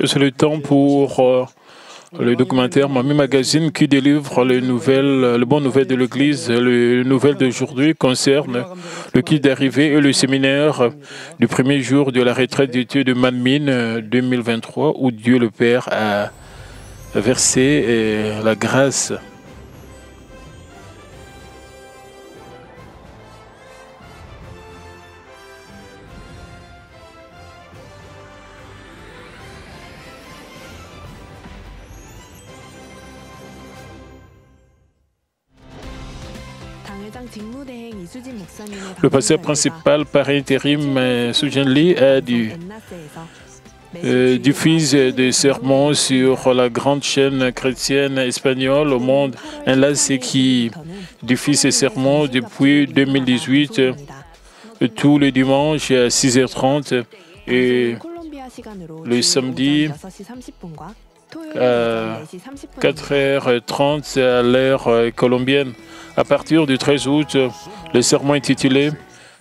C'est le temps pour le documentaire Mamie Magazine qui délivre les bonnes nouvelles de l'Église. Les nouvelles d'aujourd'hui concernent le kit d'arrivée et le séminaire du premier jour de la retraite d'études de Manmin 2023 où Dieu le Père a versé la grâce. Le pasteur principal par intérim, Sujin Lee, a diffuse des sermons sur la grande chaîne chrétienne espagnole au monde. Là, c'est qui diffuse ses sermons depuis 2018, tous les dimanches à 6h30 et le samedi à 4h30 à l'heure colombienne. À partir du 13 août, le sermon intitulé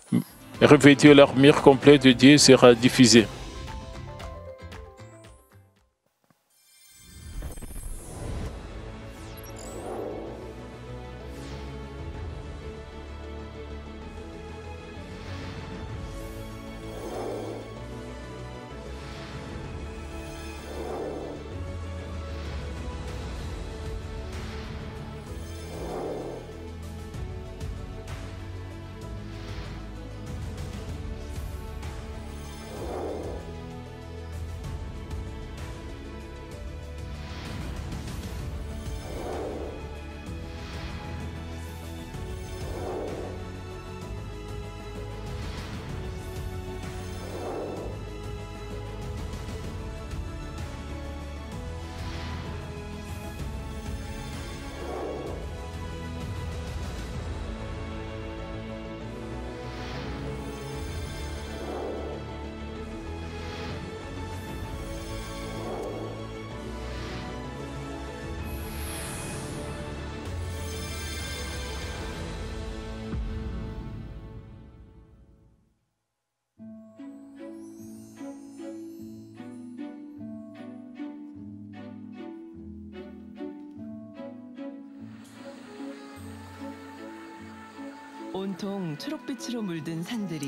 « Revêtir l'armure complète de Dieu » sera diffusé.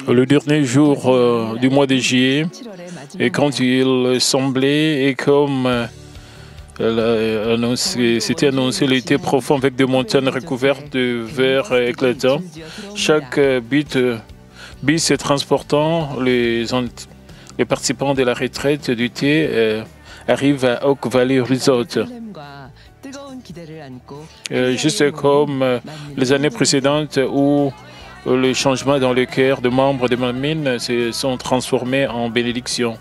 Le dernier jour du mois de juillet, et quand il semblait, et comme c'était annoncé, l'été profond avec des montagnes recouvertes de verre éclatant, chaque bus transportant les participants de la retraite du thé arrive à Oak Valley Resort. Juste comme les années précédentes où les changements dans le cœur des membres de Manmin se sont transformés en bénédiction.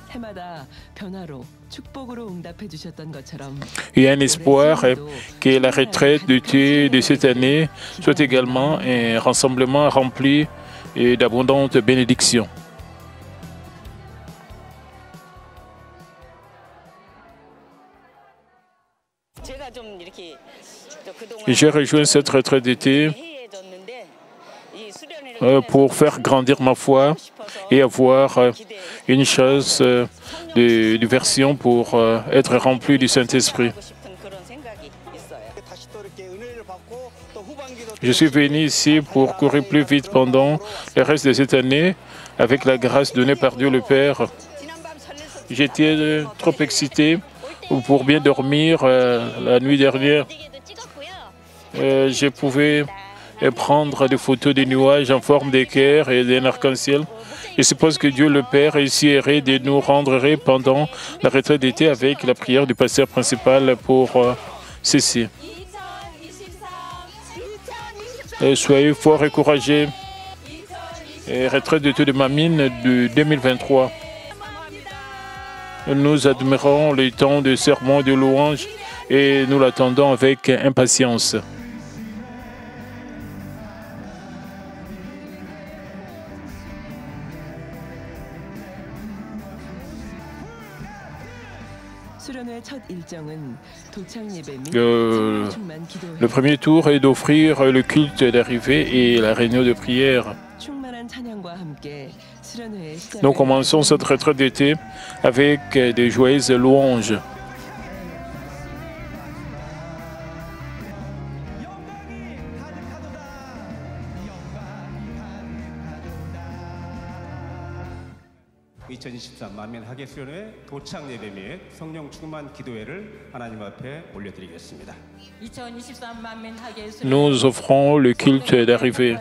Il y a un espoir que la retraite du thé de cette année soit également un rassemblement rempli d'abondantes bénédictions. J'ai rejoint cette retraite d'été pour faire grandir ma foi et avoir une chance de diversion pour être rempli du Saint-Esprit. Je suis venu ici pour courir plus vite pendant le reste de cette année avec la grâce donnée par Dieu le Père. J'étais trop excité pour bien dormir la nuit dernière. Je pouvais prendre des photos des nuages en forme d'équerre et d'un arc-en-ciel. Je suppose que Dieu le Père essaierait de nous rendre pendant la retraite d'été avec la prière du pasteur principal pour ceci. Soyez forts et courageux. Retraite d'été de Manmin de 2023. Nous admirons les temps de sermons de louange et nous l'attendons avec impatience. Le premier tour est d'offrir le culte d'arrivée et la réunion de prière. Nous commençons cette retraite d'été avec des joyeuses louanges. 만민 하계 수련회 도착 예배 및 성령 충만 기도회를 하나님 앞에 올려드리겠습니다. Nous offrons le culte d'arrivée.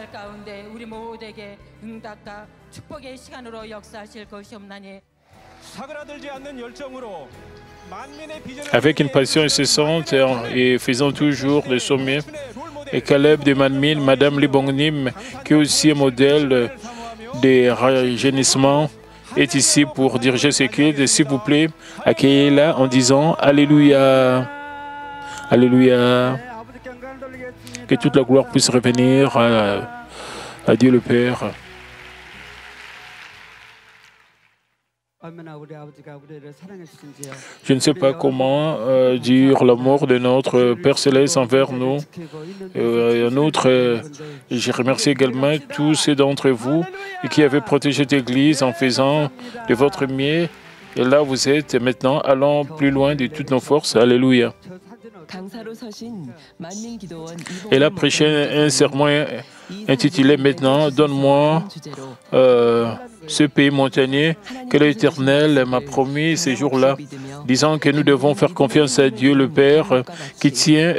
Avec une passion incessante et faisant toujours des sommets, et Caleb de Manmin, Madame Libongnim, qui est aussi un modèle de rajeunissement, est ici pour diriger ce culte. S'il vous plaît, accueillez-la en disant Alléluia. Alléluia. Que toute la gloire puisse revenir à Dieu le Père. Je ne sais pas comment dire l'amour de notre Père Céleste envers nous. En outre, je remercie également tous ceux d'entre vous qui avaient protégé cette Église en faisant de votre mieux. Et là, vous êtes maintenant, allons plus loin de toutes nos forces. Alléluia. Elle a prêché un sermon intitulé maintenant « Donne-moi ce pays montagneux que l'Éternel m'a promis ces jours-là », disant que nous devons faire confiance à Dieu le Père qui tient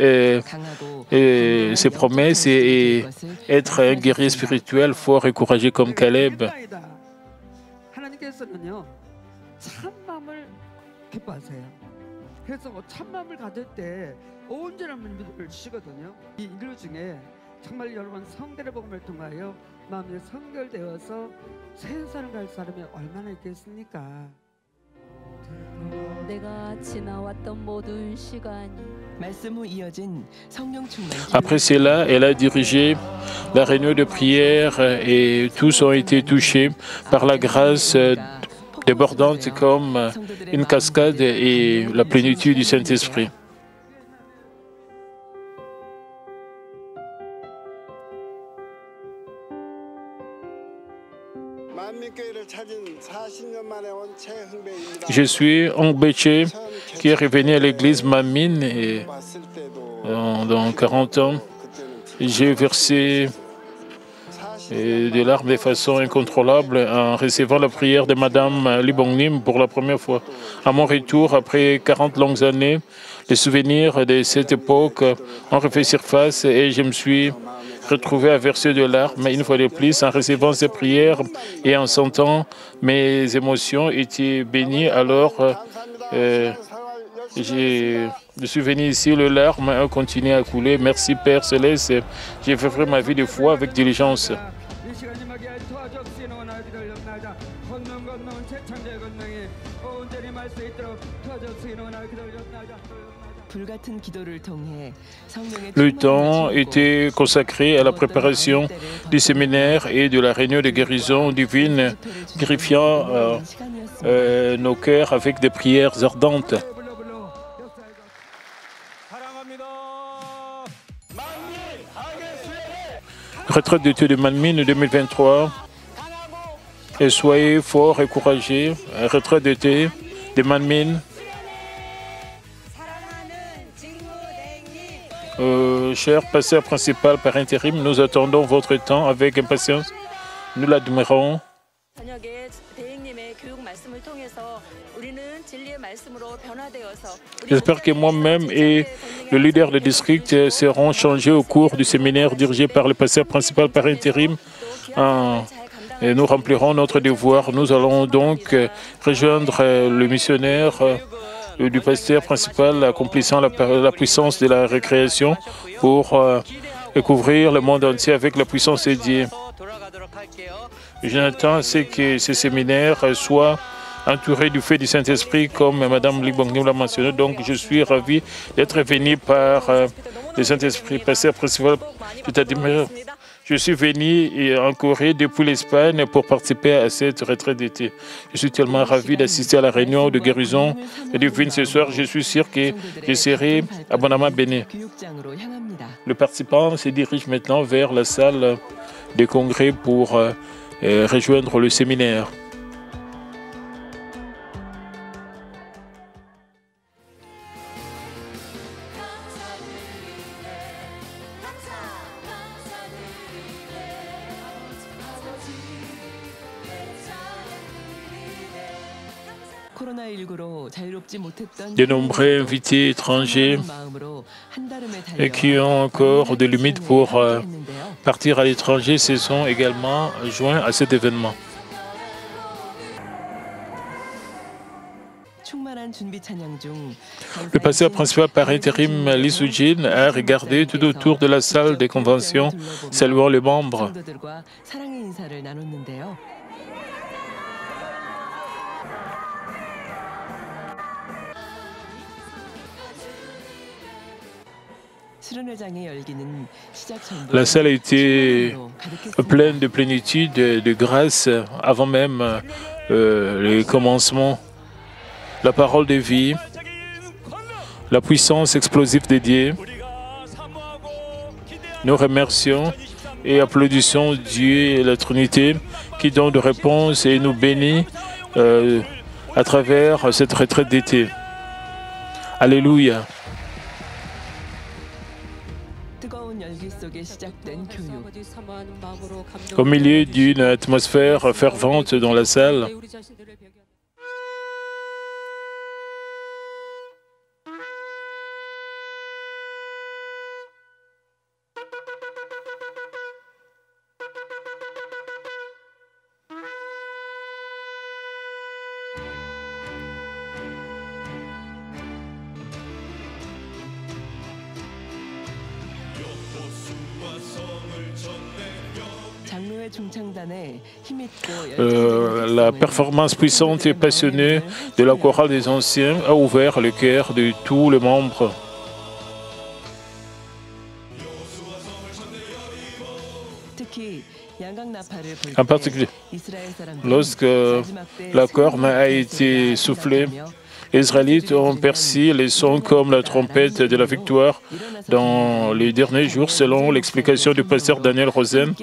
ses promesses et être un guerrier spirituel fort et courageux comme Caleb. 그래서 참마음을 가질 때 온전한 믿음을 주시거든요. 이 인류 중에 정말 여러분 성결의 복음을 통하여 마음이 성결되어서 세상을 갈 사람이 얼마나 있겠습니까? Après cela, elle a dirigé la réunion de prière et tous ont été touchés par la grâce débordante comme une cascade et la plénitude du Saint-Esprit. Je suis Hong Beche qui est revenu à l'église Manmin et dans 40 ans. J'ai versé des larmes de façon incontrôlable en recevant la prière de Madame Libongnim pour la première fois. À mon retour, après 40 longues années, les souvenirs de cette époque ont refait surface et je me suis retrouvé à verser de larmes une fois de plus en recevant ces prières et en sentant mes émotions étaient bénies. Alors, je suis venu ici, les larmes ont continué à couler. Merci Père Céleste, j'ai fait ma vie de foi avec diligence. Le temps était consacré à la préparation du séminaire et de la réunion de guérison divine, griffiant nos cœurs avec des prières ardentes. Retraite d'été de Manmin 2023. Et soyez forts et courageux. Retraite d'été de Manmin. Cher pasteur principal par intérim, nous attendons votre temps avec impatience. Nous l'admirons. J'espère que moi-même et le leader de district seront changés au cours du séminaire dirigé par le pasteur principal par intérim. Et nous remplirons notre devoir. Nous allons donc rejoindre le missionnaire du pasteur principal accomplissant la puissance de la récréation pour couvrir le monde entier avec la puissance de Dieu. J'attends que ce séminaire soit entouré du feu du Saint-Esprit comme Mme Libongnim l'a mentionné. Donc je suis ravi d'être venu par le Saint-Esprit. Pasteur principal, je suis venu en Corée depuis l'Espagne pour participer à cette retraite d'été. Je suis tellement ravi d'assister à la réunion de guérison divine ce soir. Je suis sûr que je serai abondamment béni. Le participant se dirige maintenant vers la salle de congrès pour rejoindre le séminaire. De nombreux invités étrangers qui ont encore des limites pour partir à l'étranger se sont également joints à cet événement. Le pasteur principal par intérim, Lee Soo-jin, a regardé tout autour de la salle des conventions, saluant les membres. La salle était pleine de plénitude, de grâce, avant même le commencement. La parole de vie, la puissance explosive de Dieu. Nous remercions et applaudissons Dieu et la Trinité qui donne des réponses et nous bénit à travers cette retraite d'été. Alléluia. Au milieu d'une atmosphère fervente dans la salle, la performance puissante et passionnée de la chorale des anciens a ouvert le cœur de tous les membres. En particulier, lorsque la corne a été soufflée, les Israélites ont perçu les sons comme la trompette de la victoire dans les derniers jours, selon l'explication du pasteur Daniel Rosen.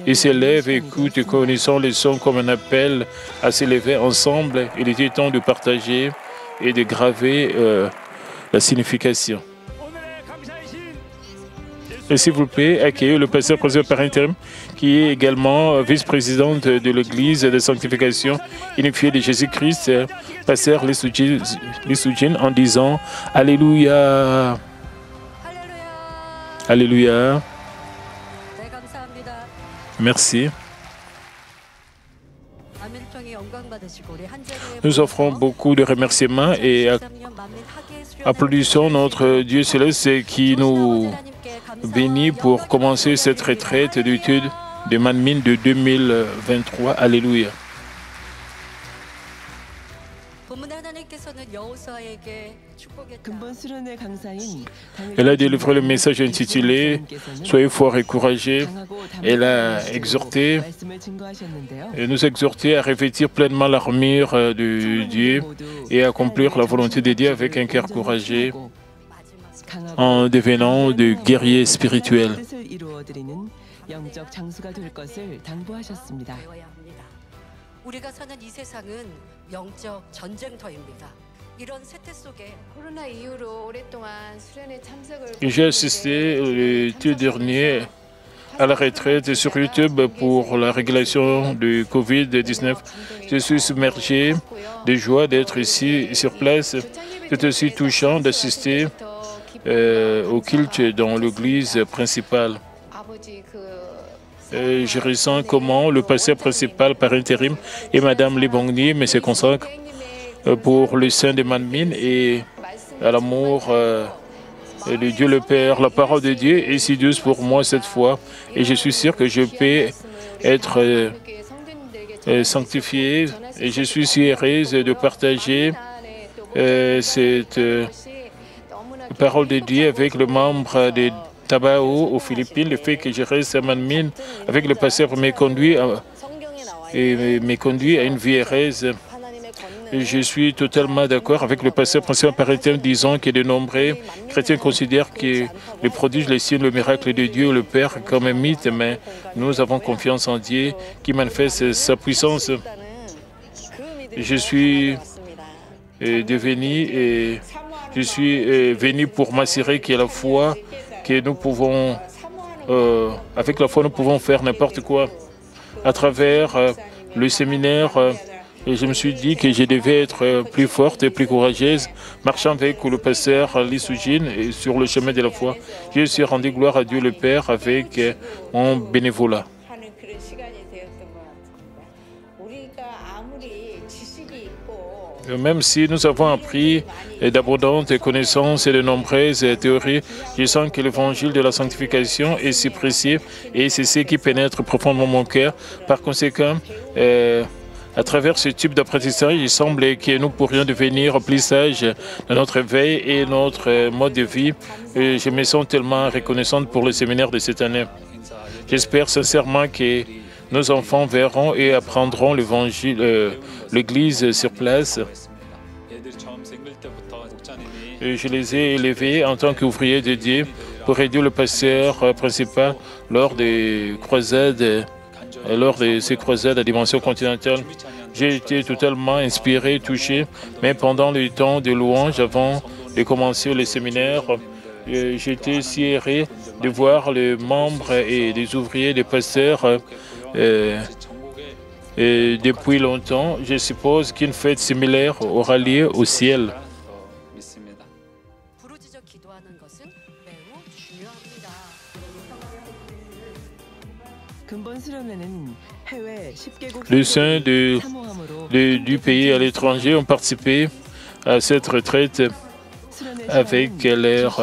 Ils s'élèvent, écoutent et connaissant les sons comme un appel à s'élever ensemble. Il était temps de partager et de graver la signification. Et s'il vous plaît, accueillez le pasteur principal par intérim, qui est également vice-présidente de l'Église de sanctification unifiée de Jésus-Christ, pasteur Lee Soo-jin, en disant Alléluia. Alléluia. Merci. Nous offrons beaucoup de remerciements et applaudissons notre Dieu céleste qui nous bénit pour commencer cette retraite d'études de Manmin de 2023. Alléluia. Elle a délivré le message intitulé « Soyez forts et courageux ». Elle a exhorté et nous exhorté à revêtir pleinement l'armure de Dieu et à accomplir la volonté de Dieu avec un cœur courageux en devenant de guerriers spirituels. J'ai assisté l'été dernier à la retraite sur YouTube pour la régulation du Covid-19. Je suis submergé de joie d'être ici sur place. C'est aussi touchant d'assister au culte dans l'église principale. Je ressens comment le pasteur principal par intérim et Madame Lee Bong-ni se consacrent pour le sein de Manmin et à l'amour de Dieu le Père. La parole de Dieu est si douce pour moi cette fois et je suis sûr que je peux être sanctifié et je suis si heureuse de partager cette parole de Dieu avec le membre de Tabao aux Philippines. Le fait que je reste à Manmin avec le pasteur me conduit à une vie heureuse. Je suis totalement d'accord avec le pasteur principal par intérim disant que de nombreux chrétiens considèrent que les prodiges, les signes, le miracle de Dieu, le Père, comme un mythe, mais nous avons confiance en Dieu qui manifeste sa puissance. Je suis venu pour m'assurer que la foi, que nous pouvons, avec la foi, nous pouvons faire n'importe quoi. À travers le séminaire, et je me suis dit que je devais être plus forte et plus courageuse, marchant avec le pasteur Lee Soo-jin et sur le chemin de la foi. Je suis rendu gloire à Dieu le Père avec mon bénévolat. Même si nous avons appris d'abondantes connaissances et de nombreuses théories, je sens que l'évangile de la sanctification est si précieux et c'est ce qui pénètre profondément mon cœur. Par conséquent, à travers ce type d'apprentissage, il semble que nous pourrions devenir plus sages dans notre veille et notre mode de vie. Et je me sens tellement reconnaissante pour le séminaire de cette année. J'espère sincèrement que nos enfants verront et apprendront l'évangile, l'Église sur place. Et je les ai élevés en tant qu'ouvriers de Dieu pour aider le pasteur principal lors des croisades. Lors de ces croisades à dimension continentale, j'ai été totalement inspiré, touché, mais pendant le temps de louange, avant de commencer le séminaire, j'étais si heureux de voir les membres et les ouvriers, les pasteurs, depuis longtemps. Je suppose qu'une fête similaire aura lieu au ciel. Les saints du pays à l'étranger ont participé à cette retraite avec leur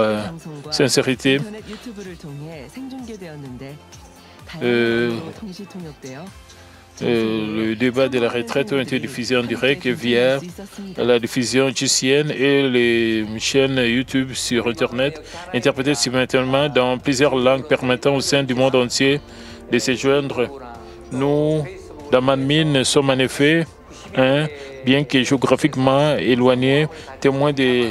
sincérité. Le débat de la retraite a été diffusé en direct via la diffusion GCN et les chaînes YouTube sur Internet, interprétées simultanément dans plusieurs langues permettant au sein du monde entier de se joindre. Nous, dans Manmin, sommes en effet, bien que géographiquement éloignés, témoins de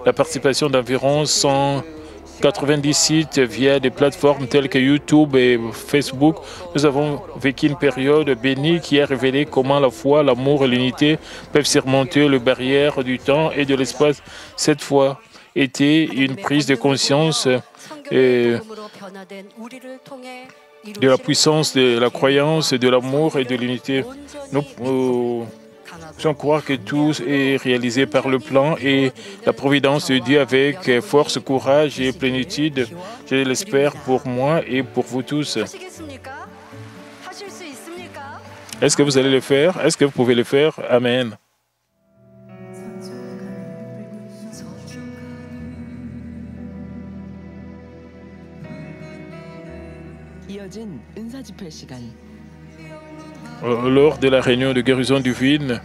la participation d'environ 190 sites via des plateformes telles que YouTube et Facebook. Nous avons vécu une période bénie qui a révélé comment la foi, l'amour et l'unité peuvent surmonter les barrières du temps et de l'espace. Cette foi était une prise de conscience de la puissance de la croyance, de l'amour et de l'unité. Nous pouvons croire que tout est réalisé par le plan et la providence de Dieu avec force, courage et plénitude. Je l'espère pour moi et pour vous tous. Est-ce que vous allez le faire? Est-ce que vous pouvez le faire? Amen. Lors de la réunion de guérison divine,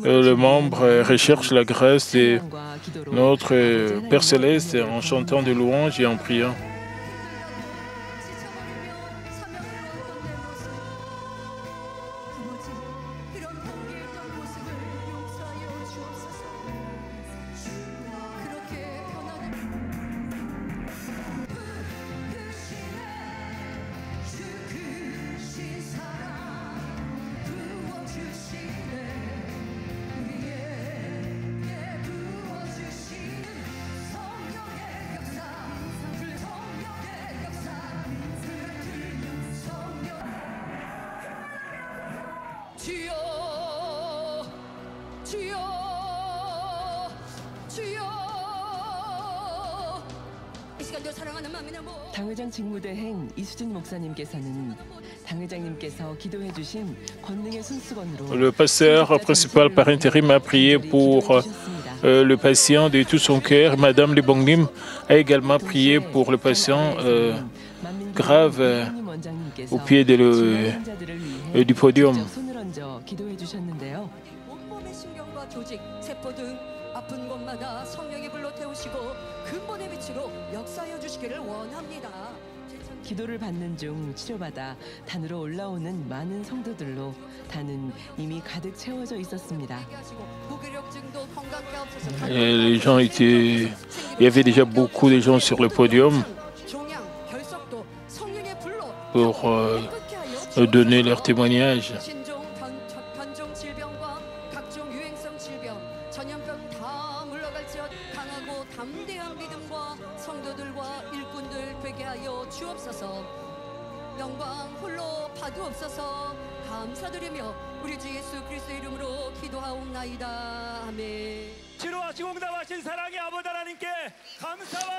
le membre recherche la grâce de notre Père Céleste en chantant des louanges et en priant. 당회장 직무대행 이수진 목사님께서는 당회장님께서 기도해 주신 권능의 손수건으로 Le pasteur principal par intérim a prié pour le patient de tout son cœur. Madame Lebongnim a également prié pour le patient grave au pied du podium. 아픈 곳마다 성령의 불로 태우시고 근본의 빛으로 역사하여 주시기를 원합니다. 기도를 받는 중 치료받아 단으로 올라오는 많은 성도들로 단은 이미 가득 채워져 있었습니다. Les gens étaient... Il y avait déjà beaucoup de gens sur le podium pour donner leur témoignage.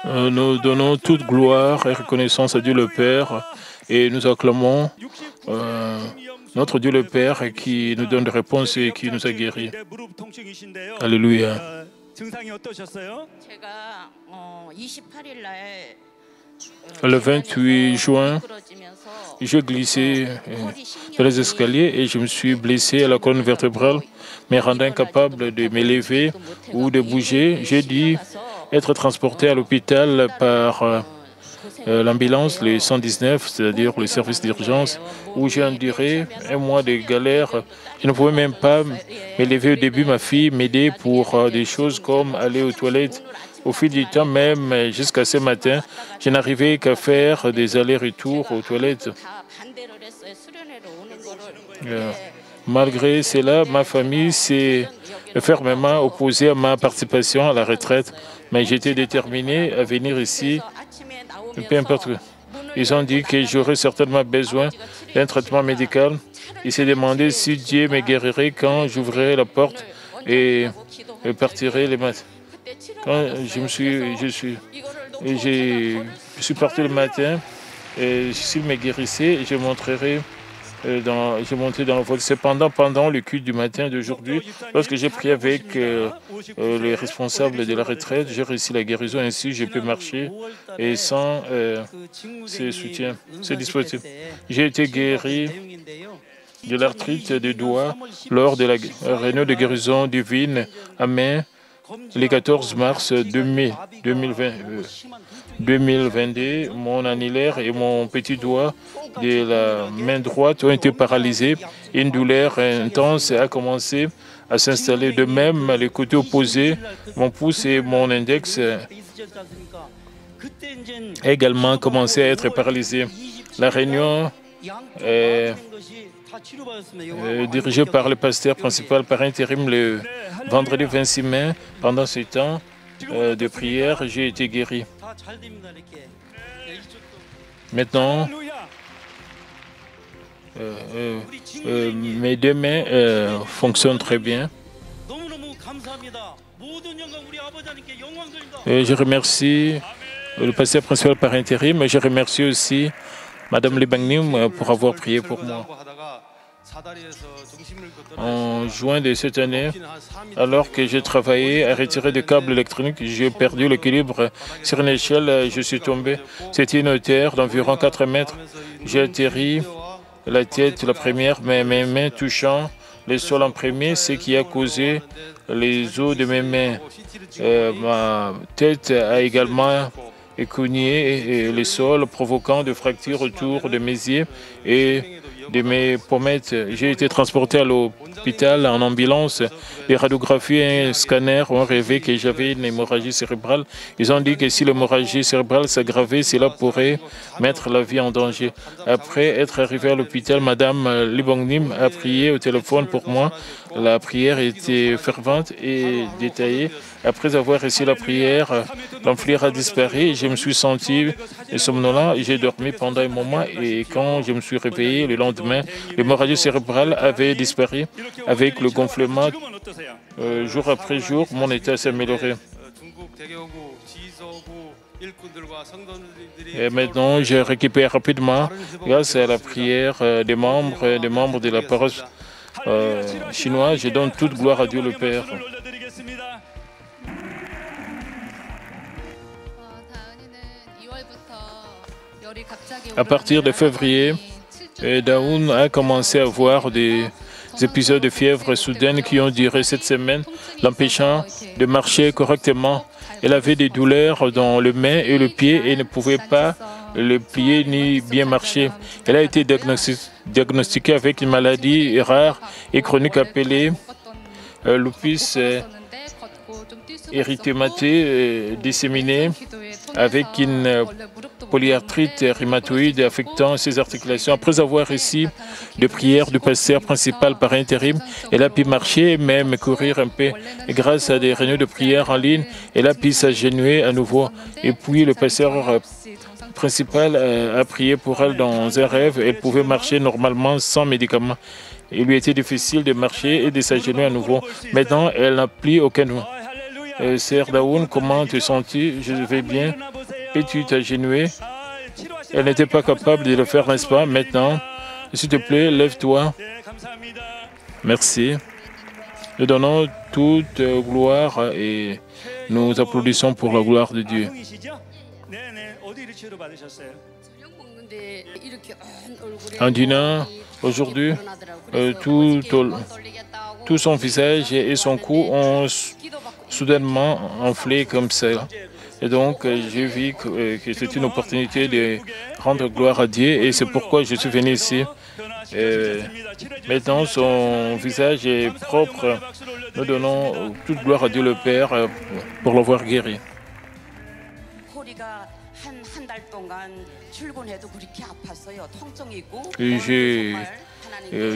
Nous donnons toute gloire et reconnaissance à Dieu le Père et nous acclamons notre Dieu le Père qui nous donne des réponses et qui nous a guéris. Alléluia. Le 28 juin, j'ai glissé dans les escaliers et je me suis blessé à la colonne vertébrale, me rendant incapable de me lever ou de bouger. J'ai dû être transporté à l'hôpital par l'ambulance, le 119, c'est-à-dire le service d'urgence, où j'ai enduré un mois de galère. Je ne pouvais même pas me lever au début. Ma fille m'aidait pour des choses comme aller aux toilettes. Au fil du temps, même jusqu'à ce matin, je n'arrivais qu'à faire des allers-retours aux toilettes. Malgré cela, ma famille s'est fermement opposée à ma participation à la retraite, mais j'étais déterminé à venir ici, peu importe. Ils ont dit que j'aurais certainement besoin d'un traitement médical. Ils s'est demandé si Dieu me guérirait quand j'ouvrirais la porte et partirais les matins. Quand je suis parti le matin, et s'il me guérissait, je montrerai. J'ai monté dans la voiture. Cependant, pendant le culte du matin d'aujourd'hui, lorsque j'ai prié avec les responsables de la retraite, j'ai réussi la guérison. Ainsi, je peux marcher et sans ces soutiens, ces dispositifs. J'ai été guéri de l'arthrite des doigts lors de la réunion de guérison divine à Main le 14 mars 2022. Mon annulaire et mon petit doigt de la main droite ont été paralysés. Une douleur intense a commencé à s'installer. De même, les côtés opposés, mon pouce et mon index ont également commencé à être paralysés. La réunion est dirigée par le pasteur principal par intérim le vendredi 26 mai. Pendant ce temps de prière, j'ai été guéri. Maintenant, mes deux mains fonctionnent très bien. Je remercie le pasteur principal par intérim, mais je remercie aussi Madame Libangnim pour avoir prié pour moi. En juin de cette année, alors que je travaillais à retirer des câbles électroniques, j'ai perdu l'équilibre sur une échelle, je suis tombé. C'était une hauteur d'environ 4 mètres. J'ai atterri la tête la première, mes mains touchant le sol en premier, ce qui a causé les os de mes mains. Ma tête a également cogné le sol, provoquant des fractures autour de mes yeux et de mes pommettes. J'ai été transporté à l'hôpital en ambulance. Les radiographies et un scanner ont révélé que j'avais une hémorragie cérébrale. Ils ont dit que si l'hémorragie cérébrale s'aggravait, cela pourrait mettre la vie en danger. Après être arrivé à l'hôpital, Madame Libongnim a prié au téléphone pour moi. La prière était fervente et détaillée. Après avoir reçu la prière, l'enflure a disparu. Je me suis senti somnolent. J'ai dormi pendant un moment et quand je me suis réveillé le lendemain, l'hémorragie cérébrale avait disparu. Avec le gonflement, jour après jour, mon état s'est amélioré. Et maintenant, j'ai récupéré rapidement grâce à la prière des membres de la paroisse chinoise. Je donne toute gloire à Dieu le Père. À partir de février, Daoun a commencé à avoir des épisodes de fièvre soudaine qui ont duré 7 semaines, l'empêchant de marcher correctement. Elle avait des douleurs dans le main et le pied et ne pouvait pas le pied ni bien marcher. Elle a été diagnostiquée avec une maladie rare et chronique appelée lupus érythémateux disséminé avec une polyarthrite rhumatoïde affectant ses articulations. Après avoir reçu des prières du pasteur principal par intérim, elle a pu marcher, même courir un peu. Et grâce à des réunions de prière en ligne, elle a pu s'agenouiller à nouveau. Et puis le pasteur principal a prié pour elle dans un rêve. Elle pouvait marcher normalement sans médicaments. Il lui était difficile de marcher et de s'agenouiller à nouveau. Maintenant, elle n'a plus aucun mot. Sœur Daoun, comment te sens-tu? Je vais bien. Peux-tu t'agenouiller? Elle n'était pas capable de le faire, n'est-ce pas? Maintenant, s'il te plaît, lève-toi. Merci. Nous donnons toute gloire et nous applaudissons pour la gloire de Dieu. En dînant, aujourd'hui, tout son visage et son cou ont soudainement enflé comme ça. Et donc, j'ai vu que c'est une opportunité de rendre gloire à Dieu et c'est pourquoi je suis venu ici. Maintenant, son visage est propre. Nous donnons toute gloire à Dieu le Père pour l'avoir guéri.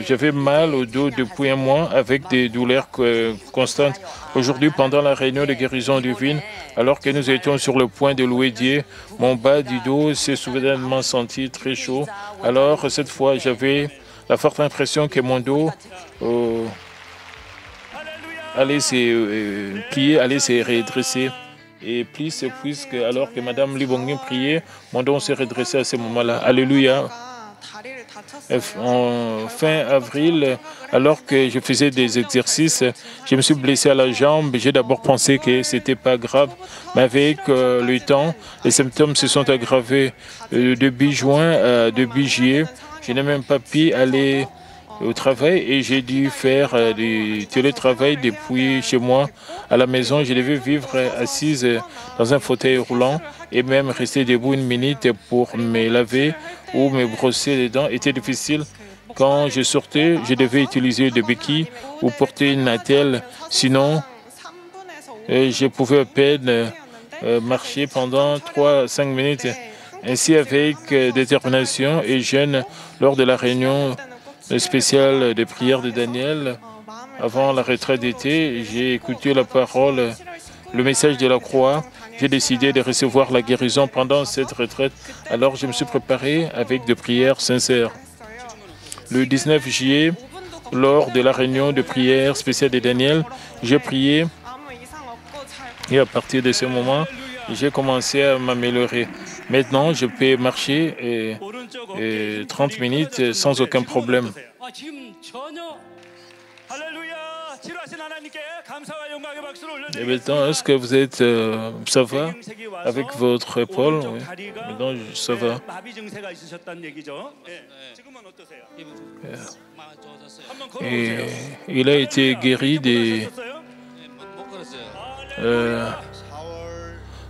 J'avais mal au dos depuis un mois avec des douleurs constantes. Aujourd'hui, pendant la réunion de guérison divine, alors que nous étions sur le point de louer Dieu, mon bas du dos s'est soudainement senti très chaud. Alors, cette fois, j'avais la forte impression que mon dos allait se plier, allait se redresser. Et plus, puisque alors que Mme Libongin priait, mon dos s'est redressé à ce moment-là. Alléluia. En fin avril, alors que je faisais des exercices, je me suis blessé à la jambe. J'ai d'abord pensé que ce n'était pas grave, mais avec le temps, les symptômes se sont aggravés. Début juin à début juillet, je n'ai même pas pu aller au travail et j'ai dû faire du télétravail depuis chez moi à la maison. Je devais vivre assise dans un fauteuil roulant et même rester debout une minute pour me laver ou me brosser les dents était difficile. Quand je sortais, je devais utiliser des béquilles ou porter une attelle. Sinon, je pouvais à peine marcher pendant 3 à 5 minutes. Ainsi, avec détermination et jeûne, lors de la réunion spéciale des prières de Daniel, avant la retraite d'été, j'ai écouté la parole, le message de la croix. J'ai décidé de recevoir la guérison pendant cette retraite. Alors je me suis préparé avec des prières sincères. Le 19 juillet, lors de la réunion de prière spéciale de Daniel, j'ai prié et à partir de ce moment, j'ai commencé à m'améliorer. Maintenant, je peux marcher 30 minutes sans aucun problème. Et maintenant, est-ce que vous êtes, ça va avec votre épaule? Oui. Maintenant, ça va. Et il a été guéri des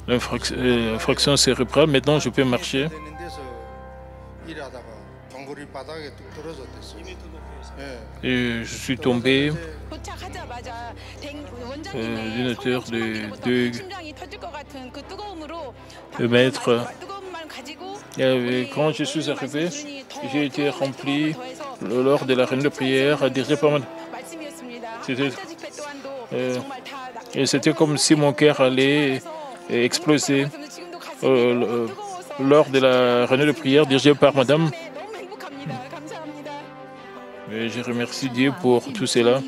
l'infraction cérébrale. Maintenant, je peux marcher. Et je suis tombé d'une hauteur de 2 mètres. Et quand je suis arrivé, j'ai été rempli lors de la réunion de prière dirigée par et c'était comme si mon cœur allait exploser lors de la réunion de prière dirigée par Madame. Et je remercie Dieu pour tout cela.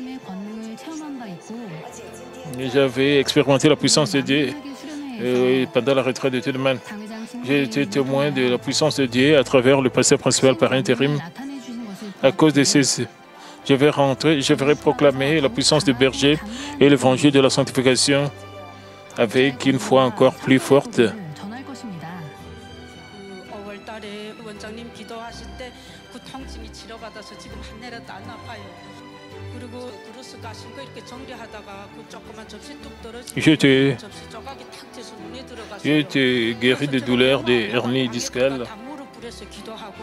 J'avais expérimenté la puissance de Dieu pendant la retraite de Tilleman. J'ai été témoin de la puissance de Dieu à travers le pasteur principal par intérim. À cause de ces... Je vais proclamer la puissance du berger et l'évangile de la sanctification avec une foi encore plus forte. 그리고 그릇을 신고 이렇게 정리하다가 그 조그만 접시 뚝 떨어지고 J'étais 접시 조각이 탁 튀어서 눈에 들어가서 j'ai été guéri de douleurs des hernies discales 다 무릎 꿇여서 기도하고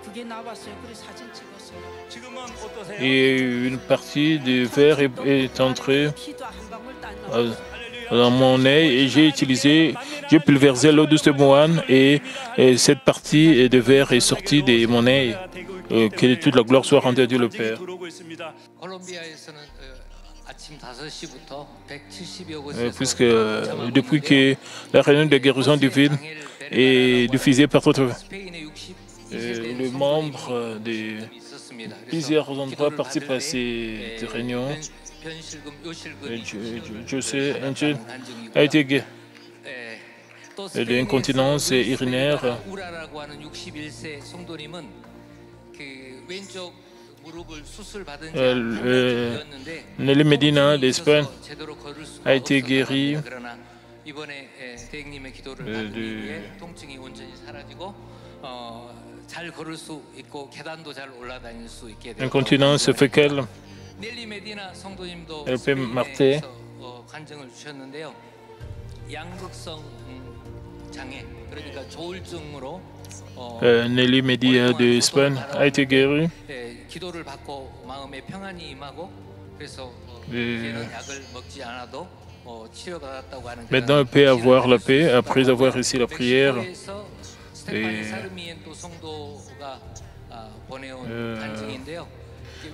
그게 나왔어요. 그래서 사진 찍었어요. 지금은 어떠세요? et une partie du verre est entrée 피도 한 방울도 안 나왔어요. dans mon nez et j'ai pulvérisé l'eau de ce moine et cette partie de verre est sortie de mon nez. Que toute la gloire soit rendue à Dieu le Père. 들어오고 있습니다. 콜롬비아에서는 아침 5시부터 170여 Puisque depuis que la réunion de guérison divine est diffusée par toute le membre de plusieurs endroits participent à ces réunions. Je sais, un jeune a été guéri d'incontinence urinaire. 우라라고 하는 61세 성도님은 그 왼쪽 무릎을 수술받은 지 되었는데 Nelly Medina d'Espagne 제대로 걸을 수가 a été guéri 그러나 이번에 대행님의 기도를 받은 이후에 통증이 온전히 사라지고 잘 걸을 수 있고 계단도 잘 올라다닐 수 있게 되고 incontinence fécale. 넬리 메디나 성도님도 Elle peut marcher. 스페인에서 간증을 주셨는데요. 양극성 장애 그러니까 조울증으로 Nelly Medina d'Espagne a été guérie. 기도를 받고 마음에 평안이 임하고 그래서 이제는 약을 먹지 않아도 치료받았다고 하는 Maintenant, elle peut avoir la paix après avoir réussi la prière. 스테파니 사르미엔토 성도가 보내온 간증인데요.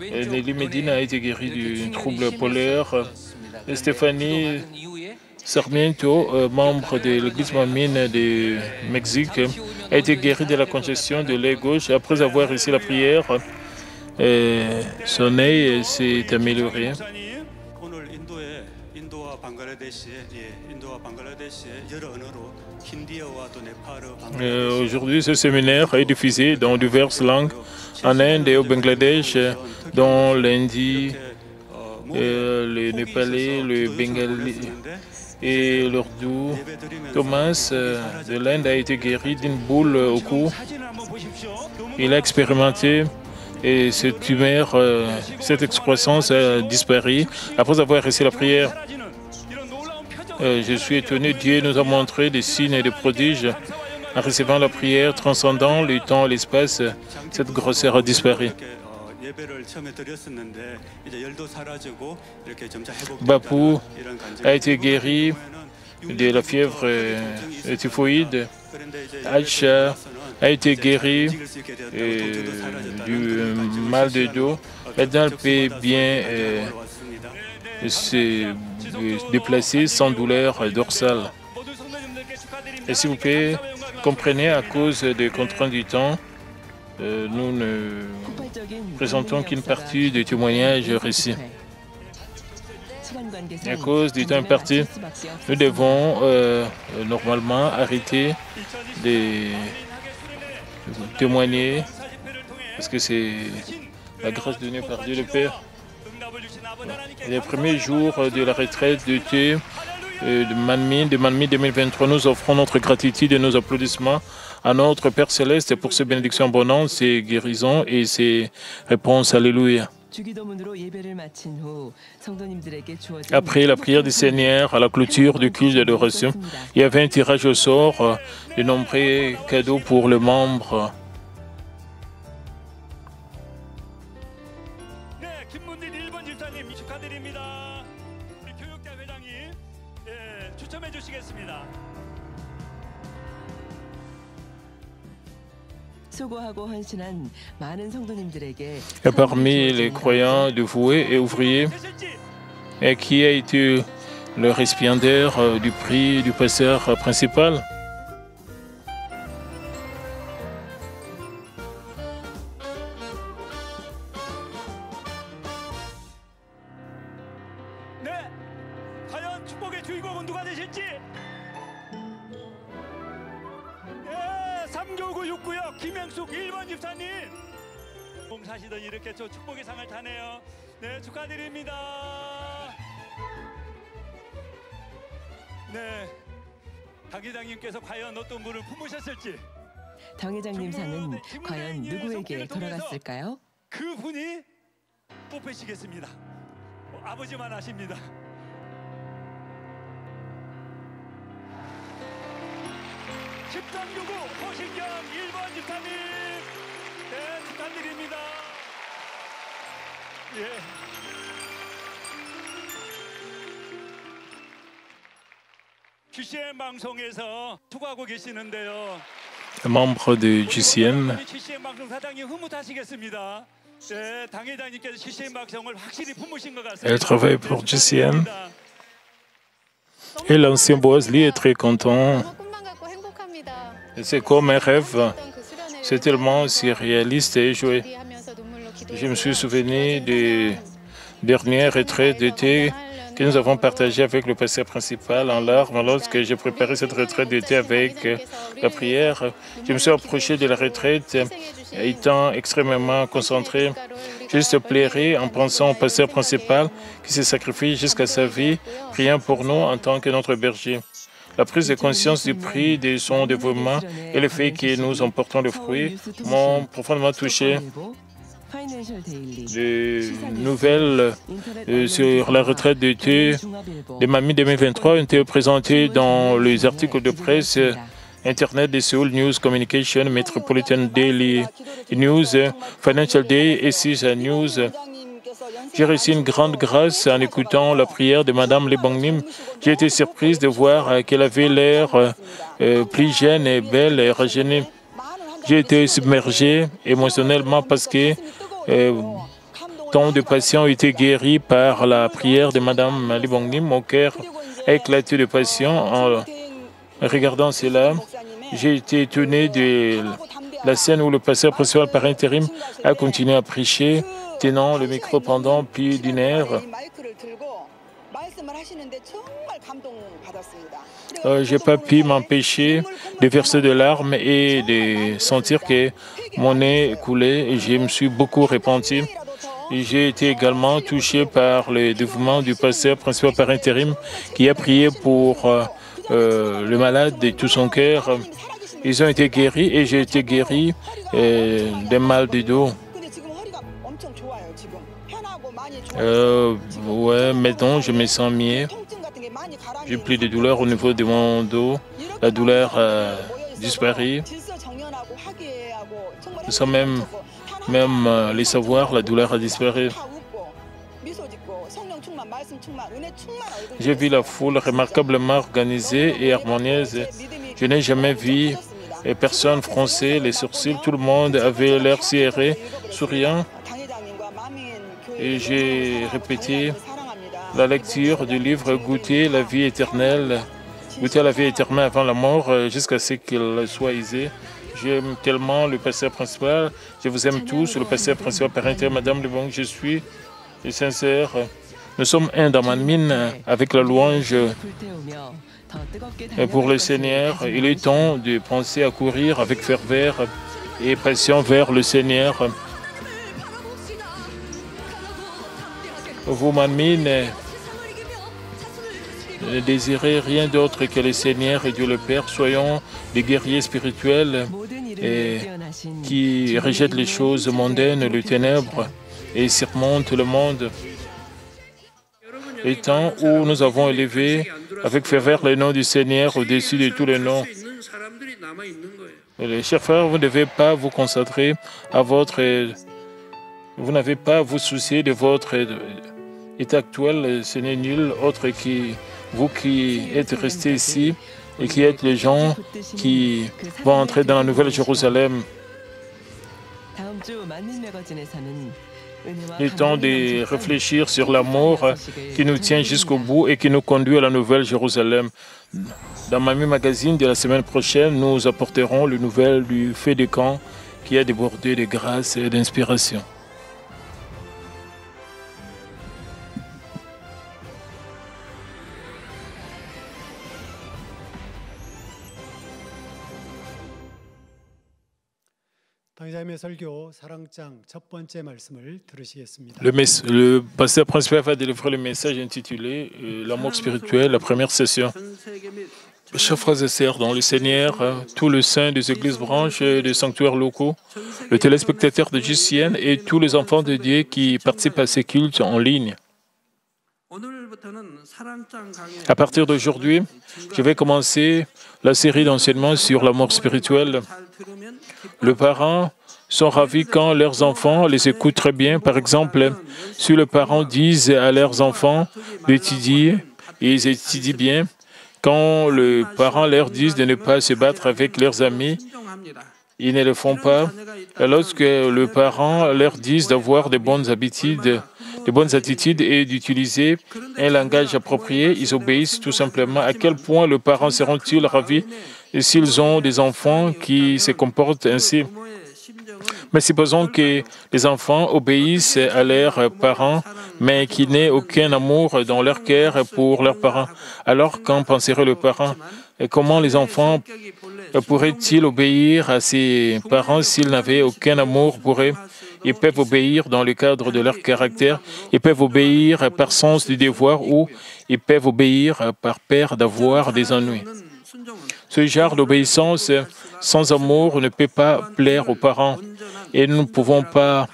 Nelly Medina a été guérie du trouble polaire. Et Stéphanie Sarmiento, membre de l'église mamine du Mexique, a été guérie de la congestion de l'œil gauche après avoir réussi la prière. Son œil s'est amélioré. 오늘 인도와 방글라데시에 여러 언어로 힌디어와 또 네팔어 Aujourd'hui, ce séminaire est diffusé dans diverses langues en Inde et au Bangladesh, dans l'hindi, le népalais, le bengali et l'ourdou. Thomas de l'Inde a été guéri d'une boule au cou. Il a expérimenté et cette tumeur, cette excroissance a disparu après avoir réussi la prière. Je suis étonné, Dieu nous a montré des signes et des prodiges. En recevant la prière, transcendant le temps et l'espace, cette grosseur a disparu. Bapou a été guéri de la fièvre typhoïde. Aïcha a été guérie du mal de dos. Maintenant, elle peut bien se déplacer sans douleur dorsale. Et s'il vous plaît, comprenez, à cause des contraintes du temps, nous ne présentons qu'une partie du témoignage récit. À cause du temps imparti, nous devons normalement arrêter de témoigner parce que c'est la grâce donnée par Dieu le Père. Les premiers jours de la retraite de thé de Manmi 2023, nous offrons notre gratitude et nos applaudissements à notre Père Céleste pour ses bénédictions abondantes, ses guérisons et ses réponses. Alléluia. Après la prière du Seigneur, à la clôture du culte d'adoration, il y avait un tirage au sort de nombreux cadeaux pour les membres. Et parmi les croyants dévoués et ouvriers, et qui a été le récipiendaire du prix du pasteur principal? 과연 축복의 주인공은 누가 되실지? 3교구 6구역 김영숙 1번 집사님 사시더니 이렇게 저 축복의 상을 타네요. 네, 축하드립니다. 네, 당 회장님께서 과연 어떤 분을 품으셨을지 당 회장님 상은 과연 누구에게 돌아갔을까요? 그 분이 뽑히시겠습니다. 아버지만 아십니다. 십상교구 호신경 1번 집사님, 네, 축하드립니다. 예. GCN 방송에서 투고하고 계시는데요. Membre de GCN. GCN 방송 사장님 흐뭇하시겠습니다. 네, 당회장님께서 GCN 방송을 확실히 품으신 것 같습니다. Elle travaille pour GCN. Et l'ancien Boisley est très content. C'est comme un rêve. C'est tellement surréaliste et joué. Je me suis souvenu des dernières retraites d'été que nous avons partagées avec le pasteur principal en larmes lorsque j'ai préparé cette retraite d'été avec la prière. Je me suis approché de la retraite étant extrêmement concentré. Juste pleurer en pensant au pasteur principal qui s'est sacrifié jusqu'à sa vie, priant pour nous en tant que notre berger. La prise de conscience du prix de son dévouement et le fait que nous emportons le fruit m'ont profondément touché. Les nouvelles sur la retraite d'été de Mamie 2023 ont été présentées dans les articles de presse Internet de Seoul News Communication, Metropolitan Daily News, Financial Day et CISA News. J'ai reçu une grande grâce en écoutant la prière de Madame Lee Bong-nim. J'ai été surprise de voir qu'elle avait l'air plus jeune et belle et rajeunie. J'ai été submergé émotionnellement parce que tant de patients ont été guéris par la prière de Madame Lee Bong-nim. Mon cœur a éclaté de passion en regardant cela. J'ai été étonné de la scène où le pasteur principal par intérim a continué à prêcher, tenant le micro pendant plus d'une heure. Je n'ai pas pu m'empêcher de verser des larmes et de sentir que mon nez coulait et je me suis beaucoup repenti. J'ai été également touché par le dévouement du pasteur principal par intérim qui a prié pour le malade de tout son cœur. Ils ont été guéris et j'ai été guéri d'un mal de dos. Ouais, maintenant je me sens mieux. J'ai plus de douleur au niveau de mon dos. La douleur a disparu. Sans même les savoir, la douleur a disparu. J'ai vu la foule remarquablement organisée et harmonieuse. Je n'ai jamais vu personne froncer les sourcils. Tout le monde avait l'air serré, souriant. Et j'ai répété la lecture du livre Goûter la vie éternelle, goûter à la vie éternelle avant la mort, jusqu'à ce qu'il soit aisé. J'aime tellement le pasteur principal. Je vous aime tous, le pasteur principal par intérim, Madame Lebon. Je suis sincère. Nous sommes un dans ma mine avec la louange. Et pour le Seigneur, il est temps de penser à courir avec ferveur et passion vers le Seigneur. Vous, Mamine, ne désirez rien d'autre que le Seigneur et Dieu le Père. Soyons des guerriers spirituels et qui rejettent les choses mondaines, les ténèbres et surmontent le monde. Les temps où nous avons élevé avec ferveur le nom du Seigneur au-dessus de tous les noms. Les chers frères, vous ne devez pas vous concentrer à votre... Vous n'avez pas à vous soucier de votre état actuel. Ce n'est nul autre que vous qui êtes restés ici et qui êtes les gens qui vont entrer dans la Nouvelle Jérusalem. Il est temps de réfléchir sur l'amour qui nous tient jusqu'au bout et qui nous conduit à la Nouvelle Jérusalem. Dans Mamie Magazine de la semaine prochaine, nous apporterons les nouvelles du feu de camp qui a débordé de grâce et d'inspiration. Le pasteur principal va délivrer le message intitulé L'amour spirituel, la première session. Chers frères et sœurs dans le Seigneur, tout le sein des églises branches et des sanctuaires locaux, les téléspectateurs de JCN et tous les enfants de Dieu qui participent à ces cultes en ligne. À partir d'aujourd'hui, je vais commencer la série d'enseignements sur l'amour spirituel. Les parents sont ravis quand leurs enfants les écoutent très bien. Par exemple, si les parents disent à leurs enfants d'étudier, et ils étudient bien, quand les parents leur disent de ne pas se battre avec leurs amis, ils ne le font pas. Et lorsque les parents leur disent d'avoir de bonnes attitudes et d'utiliser un langage approprié, ils obéissent tout simplement. À quel point les parents seront-ils ravis s'ils ont des enfants qui se comportent ainsi? Mais supposons que les enfants obéissent à leurs parents, mais qu'il n'y ait aucun amour dans leur cœur pour leurs parents. Alors, qu'en penseraient les parents? Et comment les enfants pourraient-ils obéir à ses parents s'ils n'avaient aucun amour pour eux? Ils peuvent obéir dans le cadre de leur caractère, ils peuvent obéir par sens du devoir ou ils peuvent obéir par peur d'avoir des ennuis. Ce genre d'obéissance sans amour ne peut pas plaire aux parents. Et nous ne pouvons pas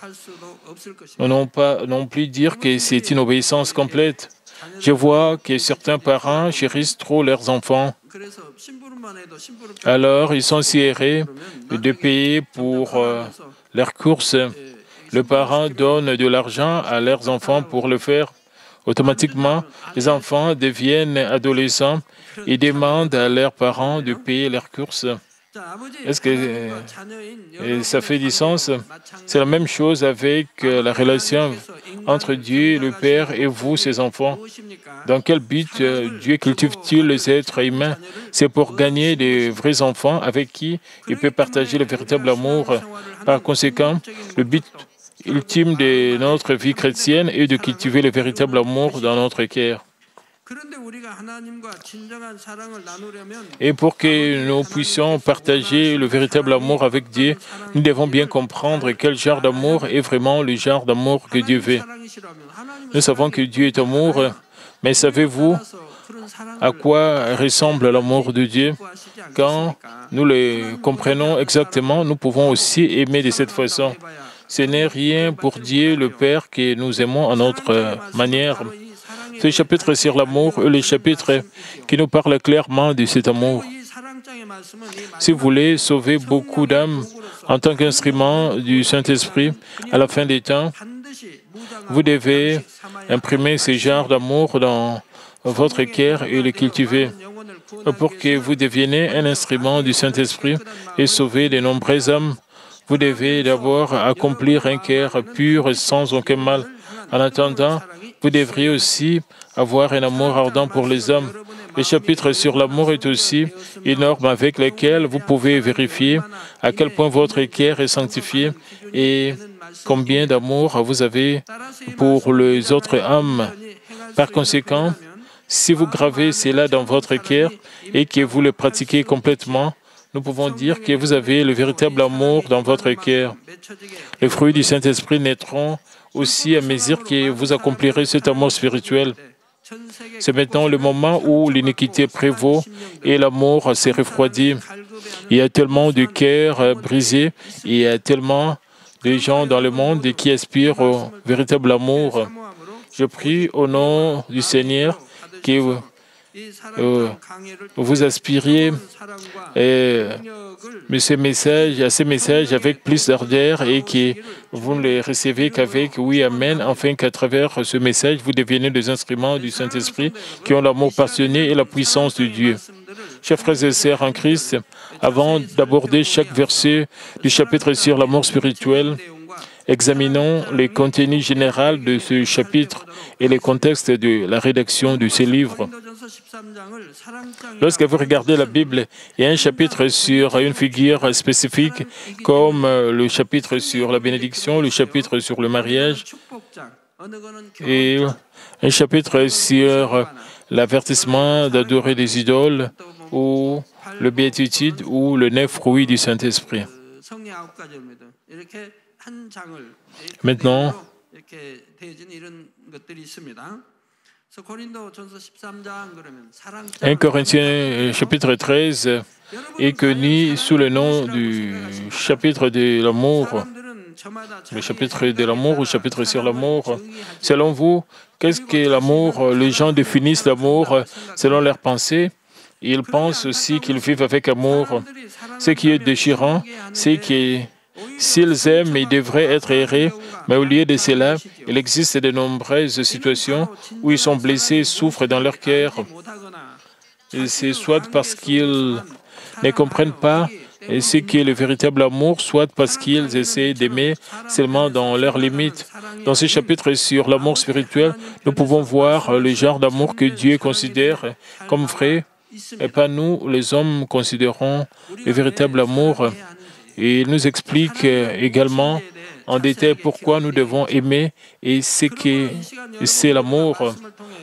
non plus dire que c'est une obéissance complète. Je vois que certains parents chérissent trop leurs enfants. Alors, ils sont si errés de payer pour leurs courses. Les parents donnent de l'argent à leurs enfants pour le faire. Automatiquement, les enfants deviennent adolescents et demandent à leurs parents de payer leurs courses. Est-ce que ça fait du sens? C'est la même chose avec la relation entre Dieu, le Père, et vous, ses enfants. Dans quel but Dieu cultive-t-il les êtres humains? C'est pour gagner des vrais enfants avec qui il peut partager le véritable amour. Par conséquent, le but ultime de notre vie chrétienne est de cultiver le véritable amour dans notre cœur. Et pour que nous puissions partager le véritable amour avec Dieu, nous devons bien comprendre quel genre d'amour est vraiment le genre d'amour que Dieu veut. Nous savons que Dieu est amour, mais savez-vous à quoi ressemble l'amour de Dieu? Quand nous le comprenons exactement, nous pouvons aussi aimer de cette façon. Ce n'est rien pour Dieu le Père que nous aimons à notre manière. Ce chapitre sur l'amour est le chapitre qui nous parle clairement de cet amour. Si vous voulez sauver beaucoup d'âmes en tant qu'instrument du Saint-Esprit à la fin des temps, vous devez imprimer ce genre d'amour dans votre cœur et le cultiver. Pour que vous deveniez un instrument du Saint-Esprit et sauver de nombreuses âmes, vous devez d'abord accomplir un cœur pur sans aucun mal. En attendant, vous devriez aussi avoir un amour ardent pour les hommes. Le chapitre sur l'amour est aussi une norme avec laquelle vous pouvez vérifier à quel point votre cœur est sanctifié et combien d'amour vous avez pour les autres âmes. Par conséquent, si vous gravez cela dans votre cœur et que vous le pratiquez complètement, nous pouvons dire que vous avez le véritable amour dans votre cœur. Les fruits du Saint-Esprit naîtront aussi à mesure que vous accomplirez cet amour spirituel. C'est maintenant le moment où l'iniquité prévaut et l'amour s'est refroidi. Il y a tellement de cœurs brisés, il y a tellement de gens dans le monde qui aspirent au véritable amour. Je prie au nom du Seigneur que vous aspiriez à ces messages avec plus d'ardeur et que vous ne les recevez qu'avec oui, amen, afin qu'à travers ce message, vous deveniez des instruments du Saint-Esprit qui ont l'amour passionné et la puissance de Dieu. Chers frères et sœurs en Christ, avant d'aborder chaque verset du chapitre sur l'amour spirituel, examinons le contenu général de ce chapitre et le contexte de la rédaction de ce livre. Lorsque vous regardez la Bible, il y a un chapitre sur une figure spécifique, comme le chapitre sur la bénédiction, le chapitre sur le mariage, et un chapitre sur l'avertissement d'adorer des idoles, ou le béatitude, ou le 9 fruits du Saint-Esprit. Maintenant, 1 Corinthiens chapitre 13 est connu sous le nom du chapitre de l'amour. Le chapitre de l'amour ou chapitre sur l'amour. Selon vous, qu'est-ce que l'amour? Les gens définissent l'amour selon leurs pensées. Ils pensent aussi qu'ils vivent avec amour. Ce qui est déchirant, c'est que s'ils aiment, ils devraient être errés, mais au lieu de cela, il existe de nombreuses situations où ils sont blessés, souffrent dans leur cœur. C'est soit parce qu'ils ne comprennent pas ce qu'est le véritable amour, soit parce qu'ils essaient d'aimer seulement dans leurs limites. Dans ce chapitre sur l'amour spirituel, nous pouvons voir le genre d'amour que Dieu considère comme vrai, et pas nous, les hommes, considérons le véritable amour. Et il nous explique également en détail pourquoi nous devons aimer et ce que c'est l'amour.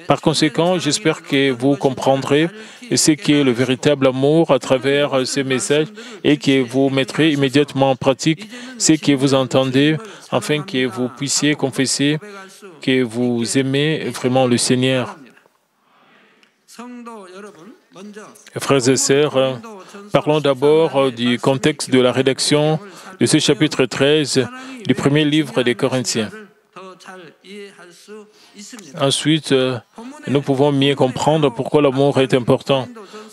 Par conséquent, j'espère que vous comprendrez ce qu'est le véritable amour à travers ce message et que vous mettrez immédiatement en pratique ce que vous entendez afin que vous puissiez confesser que vous aimez vraiment le Seigneur. Frères et sœurs, parlons d'abord du contexte de la rédaction de ce chapitre 13 du premier livre des Corinthiens. Ensuite, nous pouvons mieux comprendre pourquoi l'amour est important.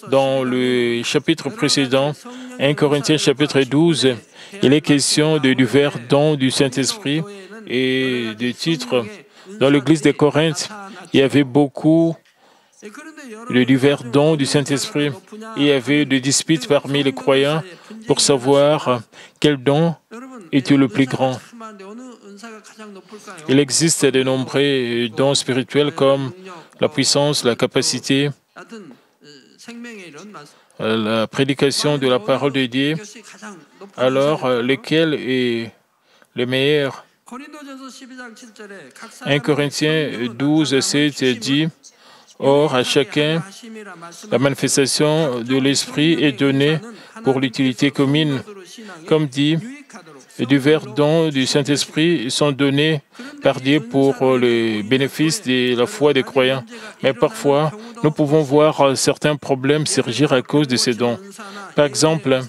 Dans le chapitre précédent, 1 Corinthiens chapitre 12, il est question de divers dons du Saint-Esprit et des titres. Dans l'église de Corinthe, il y avait beaucoup de divers dons du Saint-Esprit. Il y avait des disputes parmi les croyants pour savoir quel don était le plus grand. Il existe de nombreux dons spirituels comme la puissance, la capacité, la prédication de la parole de Dieu. Alors, lequel est le meilleur? 1 Corinthiens 12, 7 dit: Or, à chacun, la manifestation de l'Esprit est donnée pour l'utilité commune. Comme dit, les divers dons du Saint-Esprit sont donnés par Dieu pour le bénéfice de la foi des croyants. Mais parfois, nous pouvons voir certains problèmes surgir à cause de ces dons. Par exemple,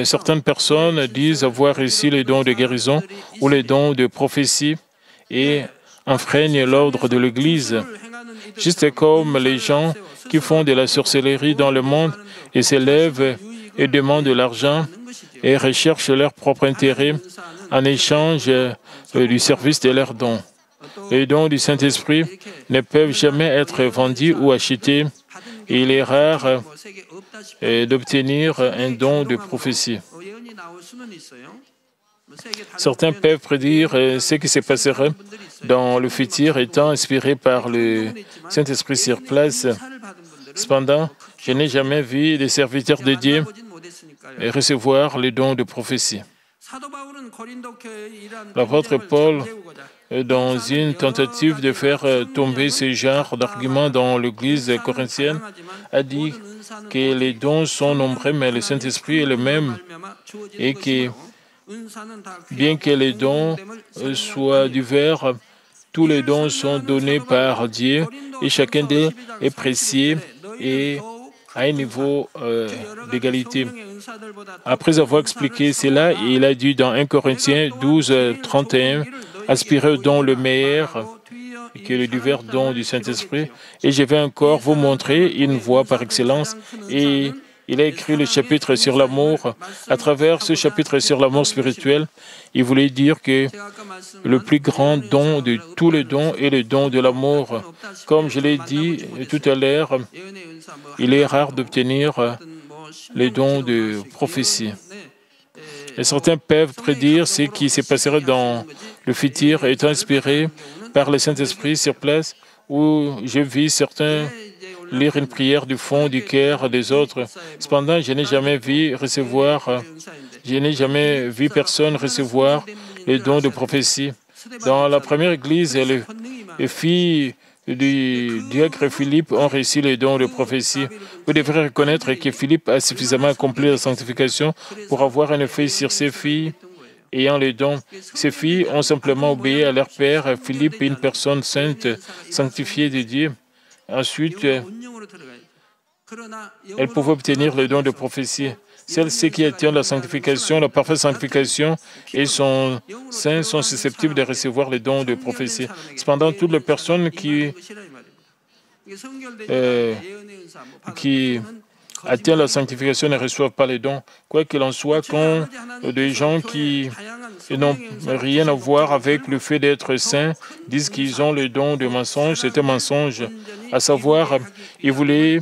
certaines personnes disent avoir reçu les dons de guérison ou les dons de prophétie et enfreignent l'ordre de l'Église. Juste comme les gens qui font de la sorcellerie dans le monde et s'élèvent et demandent de l'argent et recherchent leur propre intérêt en échange du service de leurs dons. Les dons du Saint-Esprit ne peuvent jamais être vendus ou achetés. Et il est rare d'obtenir un don de prophétie. Certains peuvent prédire ce qui se passera dans le futur étant inspirés par le Saint-Esprit sur place. Cependant, je n'ai jamais vu des serviteurs de Dieu recevoir les dons de prophétie. L'apôtre Paul, dans une tentative de faire tomber ce genre d'arguments dans l'Église corinthienne, a dit que les dons sont nombreux, mais le Saint-Esprit est le même et que, bien que les dons soient divers, tous les dons sont donnés par Dieu et chacun d'eux est précieux et à un niveau d'égalité. Après avoir expliqué cela, il a dit dans 1 Corinthiens 12, 31, « Aspirez au don le meilleur, qui est le divers don du Saint-Esprit, et je vais encore vous montrer une voie par excellence. » Et il a écrit le chapitre sur l'amour. À travers ce chapitre sur l'amour spirituel, il voulait dire que le plus grand don de tous les dons est le don de l'amour. Comme je l'ai dit tout à l'heure, il est rare d'obtenir les dons de prophétie. Et certains peuvent prédire ce qui se passera dans le futur étant inspirés par le Saint-Esprit sur place, où j'ai vu certains lire une prière du fond du cœur des autres. Cependant, je n'ai jamais vu personne recevoir les dons de prophétie. Dans la première église, les filles du diacre Philippe ont reçu les dons de prophétie. Vous devrez reconnaître que Philippe a suffisamment accompli la sanctification pour avoir un effet sur ses filles ayant les dons. Ces filles ont simplement obéi à leur père, Philippe, une personne sainte, sanctifiée de Dieu. Ensuite, elles pouvaient obtenir le don de prophétie. Celles qui atteignent la sanctification, la parfaite sanctification, et sont saints, sont susceptibles de recevoir le don de prophétie. Cependant, toutes les personnes qui atteignent la sanctification ne reçoivent pas les dons. Quoi qu'il en soit, quand des gens qui n'ont rien à voir avec le fait d'être saints disent qu'ils ont le don de mensonge, c'est un mensonge. À savoir, ils voulaient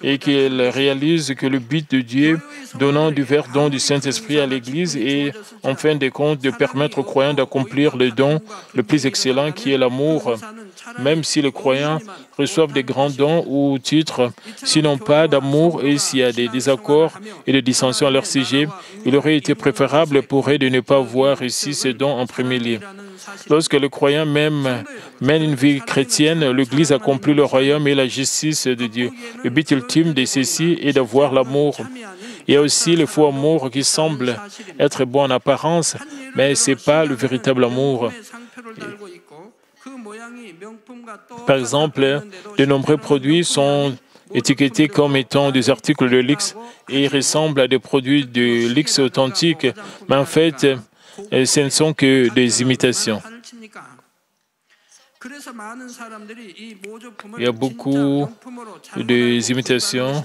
et qu'ils réalisent que le but de Dieu, donnant divers dons du Saint-Esprit à l'Église, est en fin de compte de permettre aux croyants d'accomplir le don le plus excellent qui est l'amour. Même si les croyants reçoivent des grands dons ou titres, s'ils n'ont pas d'amour et s'il y a des désaccords et des dissensions à leur sujet, il aurait été préférable pour eux de ne pas voir ici ces dons en premier lieu. Lorsque le croyant même mène une vie chrétienne, l'Église accomplit le royaume et la justice de Dieu. Le but ultime de ceci est d'avoir l'amour. Il y a aussi le faux amour qui semble être bon en apparence, mais ce n'est pas le véritable amour. Par exemple, de nombreux produits sont étiquetés comme étant des articles de luxe et ils ressemblent à des produits de luxe authentiques, mais en fait, ce ne sont que des imitations. Il y a beaucoup d'imitations,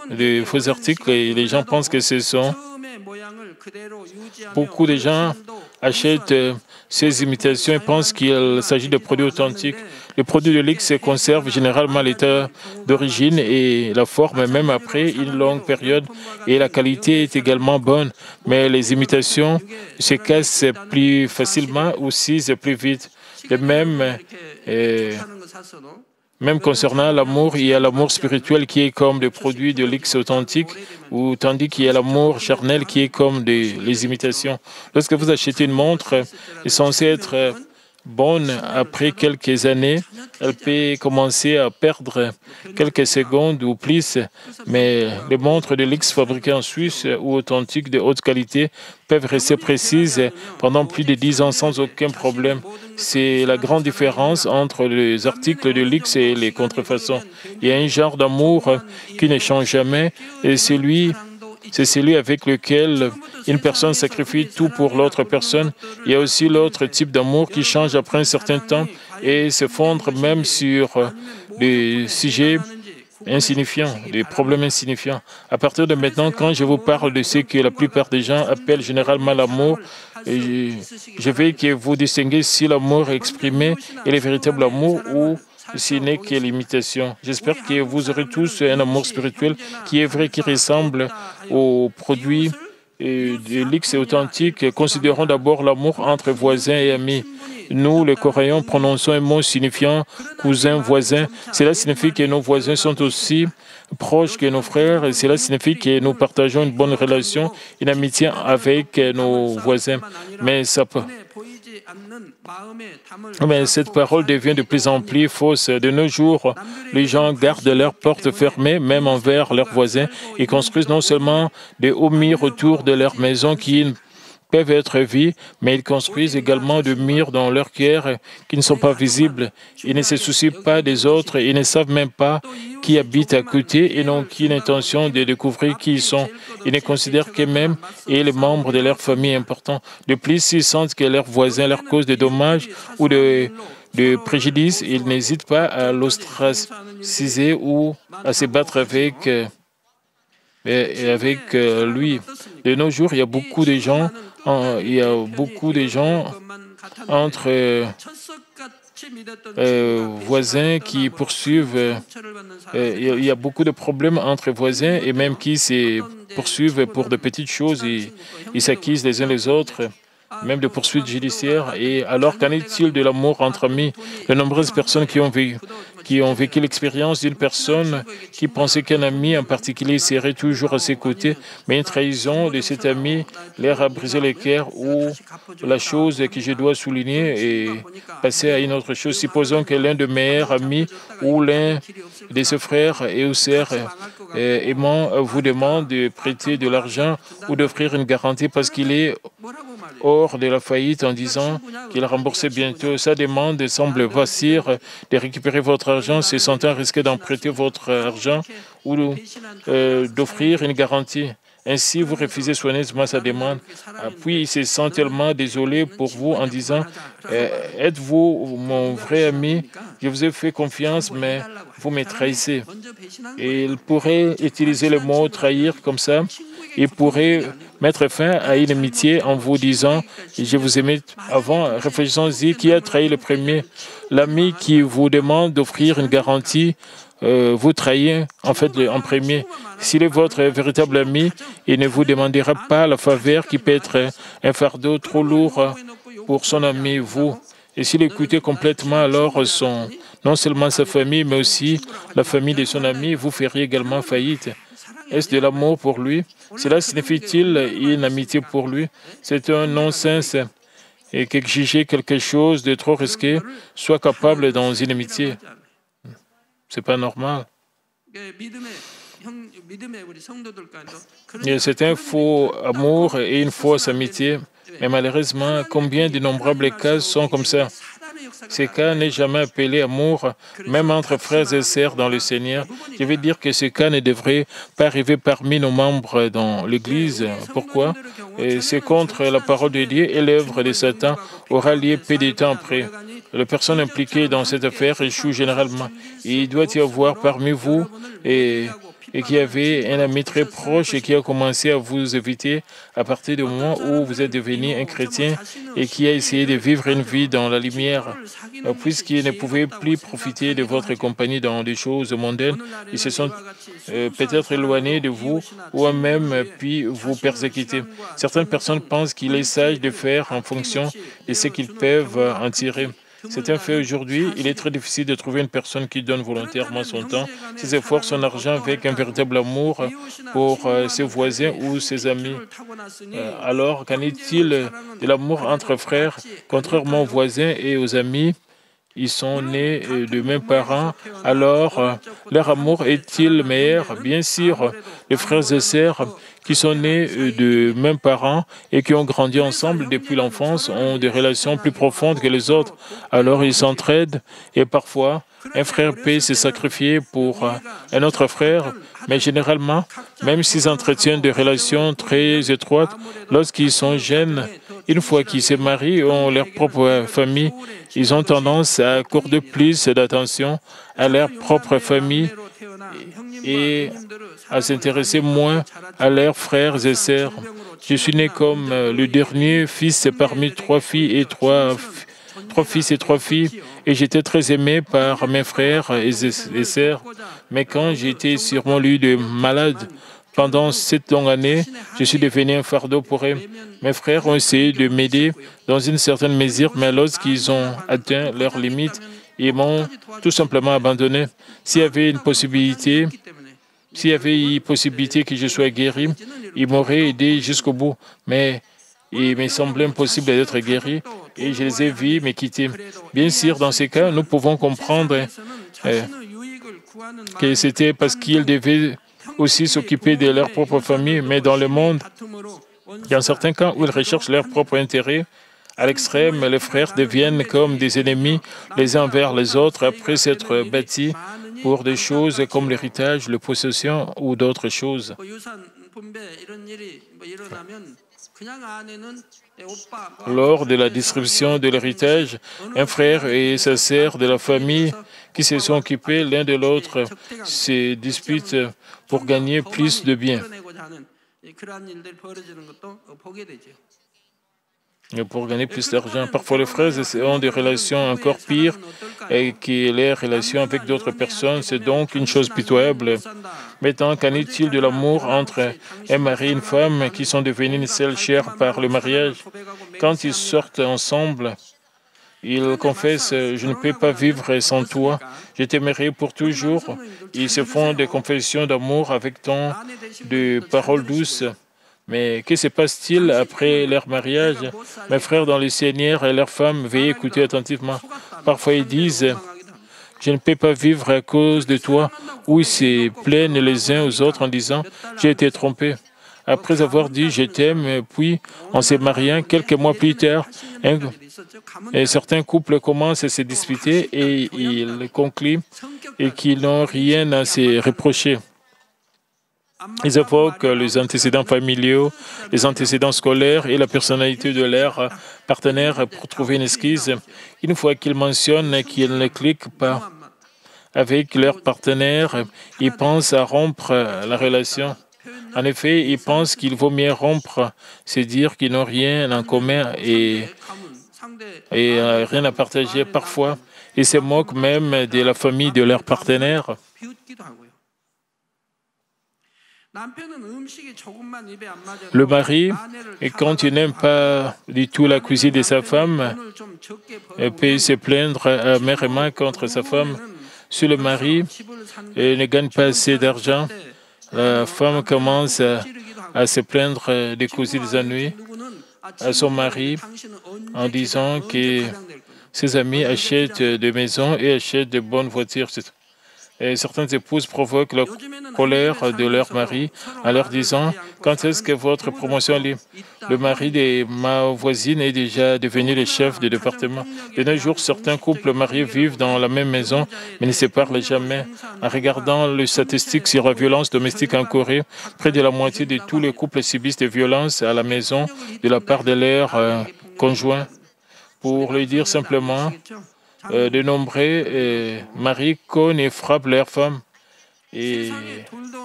de faux articles et les gens pensent que ce sont. Beaucoup de gens achètent ces imitations et pensent qu'il s'agit de produits authentiques. Les produits de luxe conservent généralement l'état d'origine et la forme même après une longue période et la qualité est également bonne, mais les imitations se cassent plus facilement ou s'usent plus vite. De même concernant l'amour, il y a l'amour spirituel qui est comme des produits de luxe authentiques, tandis qu'il y a l'amour charnel qui est comme les imitations. Lorsque vous achetez une montre, elle est censée être bonne après quelques années. Elle peut commencer à perdre quelques secondes ou plus, mais les montres de luxe fabriquées en Suisse ou authentiques de haute qualité peuvent rester précises pendant plus de 10 ans sans aucun problème. C'est la grande différence entre les articles de luxe et les contrefaçons. Il y a un genre d'amour qui ne change jamais et c'est celui avec lequel une personne sacrifie tout pour l'autre personne. Il y a aussi l'autre type d'amour qui change après un certain temps et se fondre même sur des sujets insignifiants, des problèmes insignifiants. À partir de maintenant, quand je vous parle de ce que la plupart des gens appellent généralement l'amour, je veux que vous distinguiez si l'amour exprimé est le véritable amour ou ce n'est que l'imitation. J'espère que vous aurez tous un amour spirituel qui est vrai, qui ressemble aux produits de luxe et authentiques. Considérons d'abord l'amour entre voisins et amis. Nous, les Coréens, prononçons un mot signifiant cousin, voisin. Cela signifie que nos voisins sont aussi proches que nos frères et cela signifie que nous partageons une bonne relation, une amitié avec nos voisins. Mais cette parole devient de plus en plus fausse. De nos jours, les gens gardent leurs portes fermées, même envers leurs voisins, et construisent non seulement des hauts murs autour de leur maison qui peuvent être vus, mais ils construisent également des murs dans leur cœur qui ne sont pas visibles. Ils ne se soucient pas des autres, ils ne savent même pas qui habite à côté et n'ont aucune intention de découvrir qui ils sont. Ils ne considèrent qu'eux-mêmes et les membres de leur famille importants. De plus, s'ils sentent que leurs voisins leur causent des dommages ou de préjudices, ils n'hésitent pas à l'ostraciser ou à se battre avec lui. De nos jours, il y a beaucoup de gens entre voisins qui poursuivent. Il y a beaucoup de problèmes entre voisins et même qui se poursuivent pour de petites choses. Ils s'accusent les uns les autres. même de poursuites judiciaires. Et alors, qu'en est-il de l'amour entre amis? De nombreuses personnes qui ont vécu l'expérience d'une personne qui pensait qu'un ami en particulier serait toujours à ses côtés, mais une trahison de cet ami leur a brisé le cœur. Ou la chose que je dois souligner et passer à une autre chose. Supposons que l'un de mes meilleurs amis ou l'un de ses frères et ou sœurs aimants vous demande de prêter de l'argent ou d'offrir une garantie parce qu'il est hors de la faillite en disant qu'il remboursait bientôt. Sa demande semble vacir de récupérer votre argent, se sentant risquer d'emprunter votre argent ou d'offrir une garantie. Ainsi, vous refusez soigneusement sa demande. Puis, il se sent tellement désolé pour vous en disant « Êtes-vous mon vrai ami? Je vous ai fait confiance, mais vous me trahissez. » Et il pourrait utiliser le mot « trahir » comme ça. Il pourrait mettre fin à une amitié en vous disant « Je vous aimais avant ». Réfléchissons-y, qui a trahi le premier? L'ami qui vous demande d'offrir une garantie, vous trahissez en fait en premier. S'il est votre véritable ami, il ne vous demandera pas la faveur qui peut être un fardeau trop lourd pour son ami, vous. Et s'il écoutait complètement alors non seulement sa famille, mais aussi la famille de son ami, vous feriez également faillite. Est-ce de l'amour pour lui? Cela signifie-t-il une amitié pour lui? C'est un non-sens. Et qu'exiger quelque chose de trop risqué soit capable dans une amitié. C'est pas normal. C'est un faux amour et une fausse amitié. Mais malheureusement, combien d'innombrables cas sont comme ça? Ces cas n'est jamais appelé amour, même entre frères et sœurs dans le Seigneur. Je veux dire que ce cas ne devrait pas arriver parmi nos membres dans l'Église. Pourquoi? C'est contre la parole de Dieu et l'œuvre de Satan aura lieu peu de temps après. Les personnes impliquées dans cette affaire échouent généralement. Il doit y avoir parmi vous et qui avait un ami très proche et qui a commencé à vous éviter à partir du moment où vous êtes devenu un chrétien et qui a essayé de vivre une vie dans la lumière. Puisqu'ils ne pouvaient plus profiter de votre compagnie dans des choses mondaines, ils se sont peut-être éloignés de vous ou même puis vous persécuter. Certaines personnes pensent qu'il est sage de faire en fonction de ce qu'ils peuvent en tirer. C'est un fait aujourd'hui. Il est très difficile de trouver une personne qui donne volontairement son temps, ses efforts, son argent avec un véritable amour pour ses voisins ou ses amis. Alors, qu'en est-il de l'amour entre frères? Contrairement aux voisins et aux amis, ils sont nés de mêmes parents. Alors, leur amour est-il meilleur? Bien sûr, les frères et sœurs qui sont nés de mêmes parents et qui ont grandi ensemble depuis l'enfance ont des relations plus profondes que les autres. Alors, ils s'entraident et parfois, un frère peut se sacrifier pour un autre frère, mais généralement, même s'ils entretiennent des relations très étroites, lorsqu'ils sont jeunes, une fois qu'ils se marient et ont leur propre famille, ils ont tendance à accorder plus d'attention à leur propre famille et à s'intéresser moins à leurs frères et sœurs. Je suis né comme le dernier fils parmi trois fils et trois filles, et j'étais très aimé par mes frères et sœurs. Mais quand j'étais sur mon lit de malade, pendant cette longue année, je suis devenu un fardeau pour eux. Mes frères ont essayé de m'aider dans une certaine mesure, mais lorsqu'ils ont atteint leurs limites, ils m'ont tout simplement abandonné. S'il y avait une possibilité que je sois guéri, ils m'auraient aidé jusqu'au bout. Mais il me semblait impossible d'être guéri et je les ai vus me quitter. Bien sûr, dans ces cas, nous pouvons comprendre que c'était parce qu'ils devaient aussi s'occuper de leur propre famille, mais dans le monde, dans certains cas où ils recherchent leur propre intérêt, à l'extrême, les frères deviennent comme des ennemis les uns envers les autres après s'être bâtis pour des choses comme l'héritage, la possession ou d'autres choses. Lors de la distribution de l'héritage, un frère et sa sœur de la famille qui se sont occupés l'un de l'autre se disputent pour gagner plus de biens. Pour gagner plus d'argent. Parfois, les frères ont des relations encore pires et que les relations avec d'autres personnes. C'est donc une chose pitoyable. Maintenant, qu'en est-il de l'amour entre un mari et une femme qui sont devenus une seule chair par le mariage? Quand ils sortent ensemble, ils confessent « Je ne peux pas vivre sans toi, je t'aimerai pour toujours ». Ils se font des confessions d'amour avec tant de paroles douces. Mais que se passe-t-il après leur mariage? Mes frères dans le Seigneur et leurs femmes, veuillez écouter attentivement. Parfois ils disent « Je ne peux pas vivre à cause de toi » ou ils se plaignent les uns aux autres en disant « J'ai été trompé ». Après avoir dit « Je t'aime », puis en se mariant, quelques mois plus tard, et certains couples commencent à se disputer et ils concluent et qu'ils n'ont rien à se reprocher. Ils évoquent les antécédents familiaux, les antécédents scolaires et la personnalité de leur partenaire pour trouver une excuse. Une fois qu'ils mentionnent qu'ils ne cliquent pas avec leur partenaire, ils pensent à rompre la relation. En effet, ils pensent qu'il vaut mieux rompre, c'est dire qu'ils n'ont rien en commun et rien à partager parfois. Ils se moquent même de la famille de leur partenaire. Le mari, quand il n'aime pas du tout la cuisine de sa femme, peut se plaindre amèrement contre sa femme. Si le mari ne gagne pas assez d'argent, la femme commence à se plaindre des causes des ennuis à son mari en disant que ses amis achètent des maisons et achètent de bonnes voitures. Et certaines épouses provoquent la colère de leur mari en leur disant « Quand est-ce que votre promotion est ?» Le mari de ma voisine est déjà devenu le chef de département. De nos jours, certains couples mariés vivent dans la même maison, mais ne se parlent jamais. En regardant les statistiques sur la violence domestique en Corée, près de la moitié de tous les couples subissent des violences à la maison de la part de leurs conjoints. Pour le dire simplement, de nombreux maris cognent et frappent leurs femmes. Et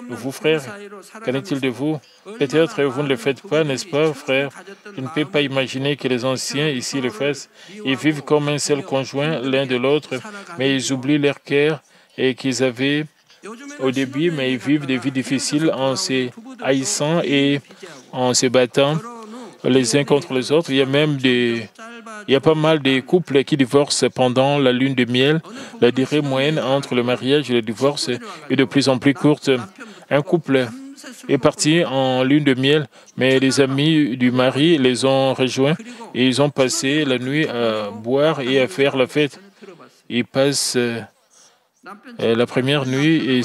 vous, frères, qu'en est-il de vous? Peut-être vous ne le faites pas, n'est-ce pas, frère? Je ne peux pas imaginer que les anciens ici le fassent. Ils vivent comme un seul conjoint, l'un de l'autre, mais ils oublient leur cœur et qu'ils avaient au début, mais ils vivent des vies difficiles en se haïssant et en se battant les uns contre les autres. Il y a pas mal de couples qui divorcent pendant la lune de miel. La durée moyenne entre le mariage et le divorce est de plus en plus courte. Un couple est parti en lune de miel, mais les amis du mari les ont rejoints et ils ont passé la nuit à boire et à faire la fête. Ils passent la première nuit et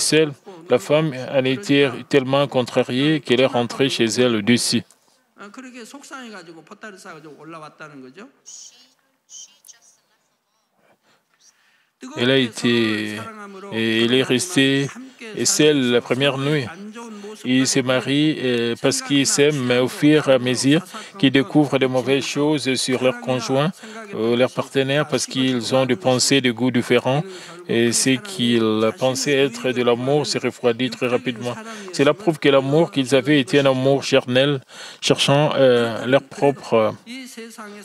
la femme en était tellement contrariée qu'elle est rentrée chez elle dessus. Elle est restée seule la première nuit. Ils se marient parce qu'ils s'aiment, mais au fur et à mesure qu'ils découvrent de mauvaises choses sur leur conjoint, leur partenaire, parce qu'ils ont des pensées, des goûts différents, et ce qu'ils pensaient être de l'amour se refroidit très rapidement. Cela prouve que l'amour qu'ils avaient était un amour charnel, cherchant leur propre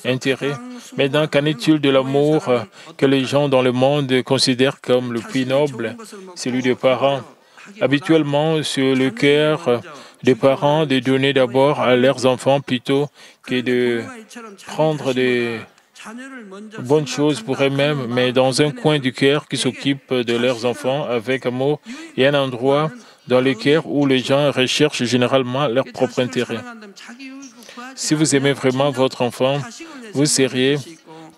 intérêt. Maintenant, qu'en est-il de l'amour que les gens dans le monde considèrent comme le plus noble, celui des parents? Habituellement, c'est le cœur des parents de donner d'abord à leurs enfants plutôt que de prendre des bonnes choses pour eux-mêmes, mais dans un coin du cœur qui s'occupe de leurs enfants avec amour et un endroit dans le cœur où les gens recherchent généralement leur propre intérêt. Si vous aimez vraiment votre enfant, vous seriez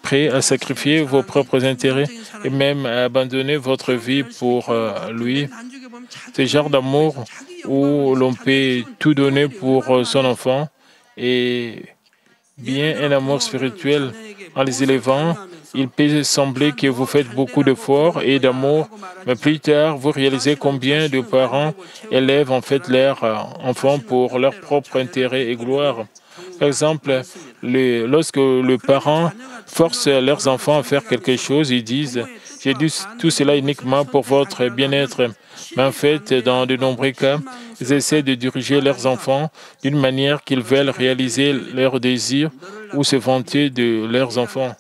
prêt à sacrifier vos propres intérêts et même à abandonner votre vie pour lui. Ce genre d'amour où l'on peut tout donner pour son enfant est bien un amour spirituel. En les élevant, il peut sembler que vous faites beaucoup d'efforts et d'amour, mais plus tard, vous réalisez combien de parents élèvent en fait leurs enfants pour leur propre intérêt et gloire. Par exemple, lorsque les parents forcent leurs enfants à faire quelque chose, ils disent « J'ai dit tout cela uniquement pour votre bien-être ». Mais en fait, dans de nombreux cas, ils essaient de diriger leurs enfants d'une manière qu'ils veulent réaliser leurs désirs ou se vanter de leurs enfants.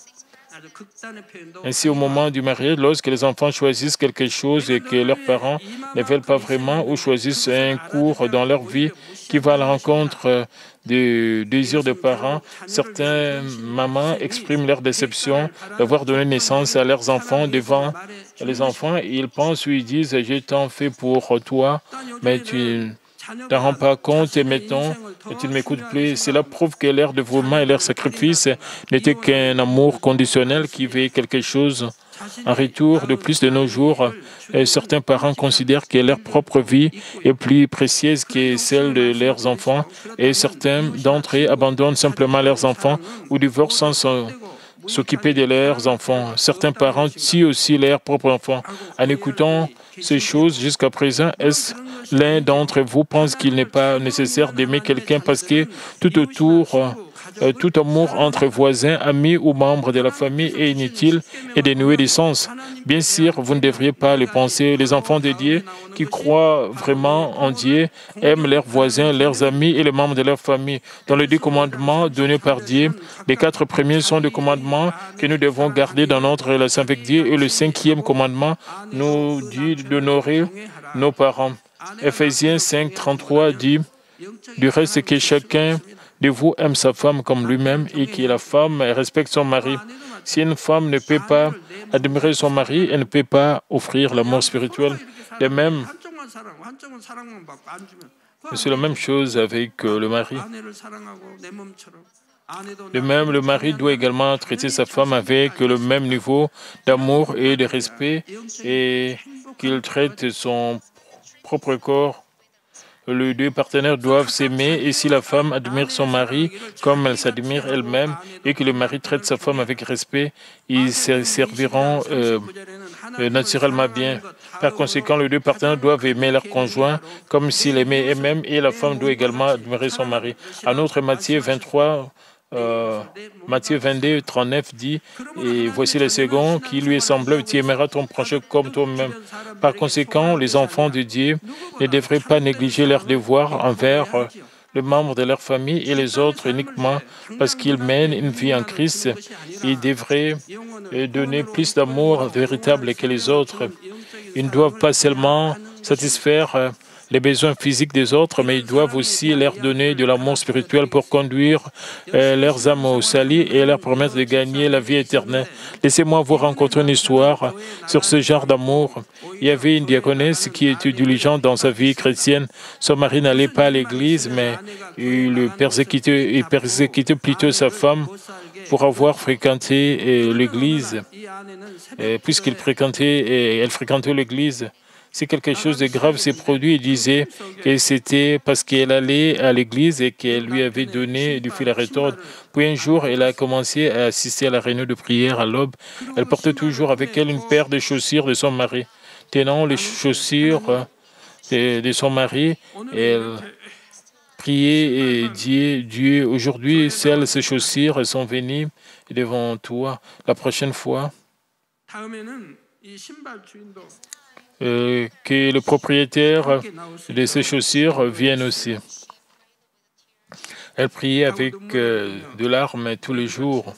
Ainsi, au moment du mariage, lorsque les enfants choisissent quelque chose et que leurs parents ne veulent pas vraiment ou choisissent un cours dans leur vie qui va à la rencontre des désirs des parents, certaines mamans expriment leur déception d'avoir donné naissance à leurs enfants devant les enfants. Ils pensent ou ils disent « j'ai tant fait pour toi, mais tu t'en rends pas compte et maintenant tu ne m'écoutes plus. » Cela prouve que leur dévouement et leur sacrifice n'était qu'un amour conditionnel qui veut quelque chose en retour. De plus, de nos jours, certains parents considèrent que leur propre vie est plus précieuse que celle de leurs enfants et certains d'entre eux abandonnent simplement leurs enfants ou divorcent sans s'occuper de leurs enfants. Certains parents tuent aussi leurs propres enfants. En écoutant ces choses jusqu'à présent, est-ce l'un d'entre vous pense qu'il n'est pas nécessaire d'aimer quelqu'un parce que tout autour, tout amour entre voisins, amis ou membres de la famille est inutile et dénué de sens? Bien sûr, vous ne devriez pas le penser. Les enfants de Dieu qui croient vraiment en Dieu aiment leurs voisins, leurs amis et les membres de leur famille. Dans les 10 commandements donnés par Dieu, les 4 premiers sont des commandements que nous devons garder dans notre relation avec Dieu et le 5e commandement nous dit d'honorer nos parents. Ephésiens 5, 33 dit « Du reste que chacun de vous aime sa femme comme lui-même et que la femme respecte son mari. Si une femme ne peut pas admirer son mari, elle ne peut pas offrir l'amour spirituel. De même, c'est la même chose avec le mari. De même, le mari doit également traiter sa femme avec le même niveau d'amour et de respect et qu'il traite son propre corps. Les 2 partenaires doivent s'aimer et si la femme admire son mari comme elle s'admire elle-même et que le mari traite sa femme avec respect, ils se serviront naturellement bien. Par conséquent, les 2 partenaires doivent aimer leur conjoint comme s'ils aimaient eux-mêmes et la femme doit également admirer son mari. En outre, Matthieu 22, 39 dit « Et voici le second qui lui est semblable, tu aimeras ton prochain comme toi-même. » Par conséquent, les enfants de Dieu ne devraient pas négliger leurs devoirs envers les membres de leur famille et les autres uniquement parce qu'ils mènent une vie en Christ. Ils devraient donner plus d'amour véritable que les autres. Ils ne doivent pas seulement satisfaire les besoins physiques des autres, mais ils doivent aussi leur donner de l'amour spirituel pour conduire leurs âmes au salut et leur permettre de gagner la vie éternelle. Laissez-moi vous raconter une histoire sur ce genre d'amour. Il y avait une diaconesse qui était diligente dans sa vie chrétienne. Son mari n'allait pas à l'église, mais il persécutait plutôt sa femme pour avoir fréquenté l'église. Puisqu'elle fréquentait l'église, si quelque chose de grave s'est produit, il disait que c'était parce qu'elle allait à l'église et qu'elle lui avait donné du fil à retordre. Puis un jour, elle a commencé à assister à la réunion de prière à l'aube. Elle portait toujours avec elle une paire de chaussures de son mari. Tenant les chaussures de son mari, elle priait et dit « Dieu, aujourd'hui, ces chaussures sont venues devant toi. La prochaine fois, que le propriétaire de ces chaussures vienne aussi. » Elle priait avec de larmes tous les jours.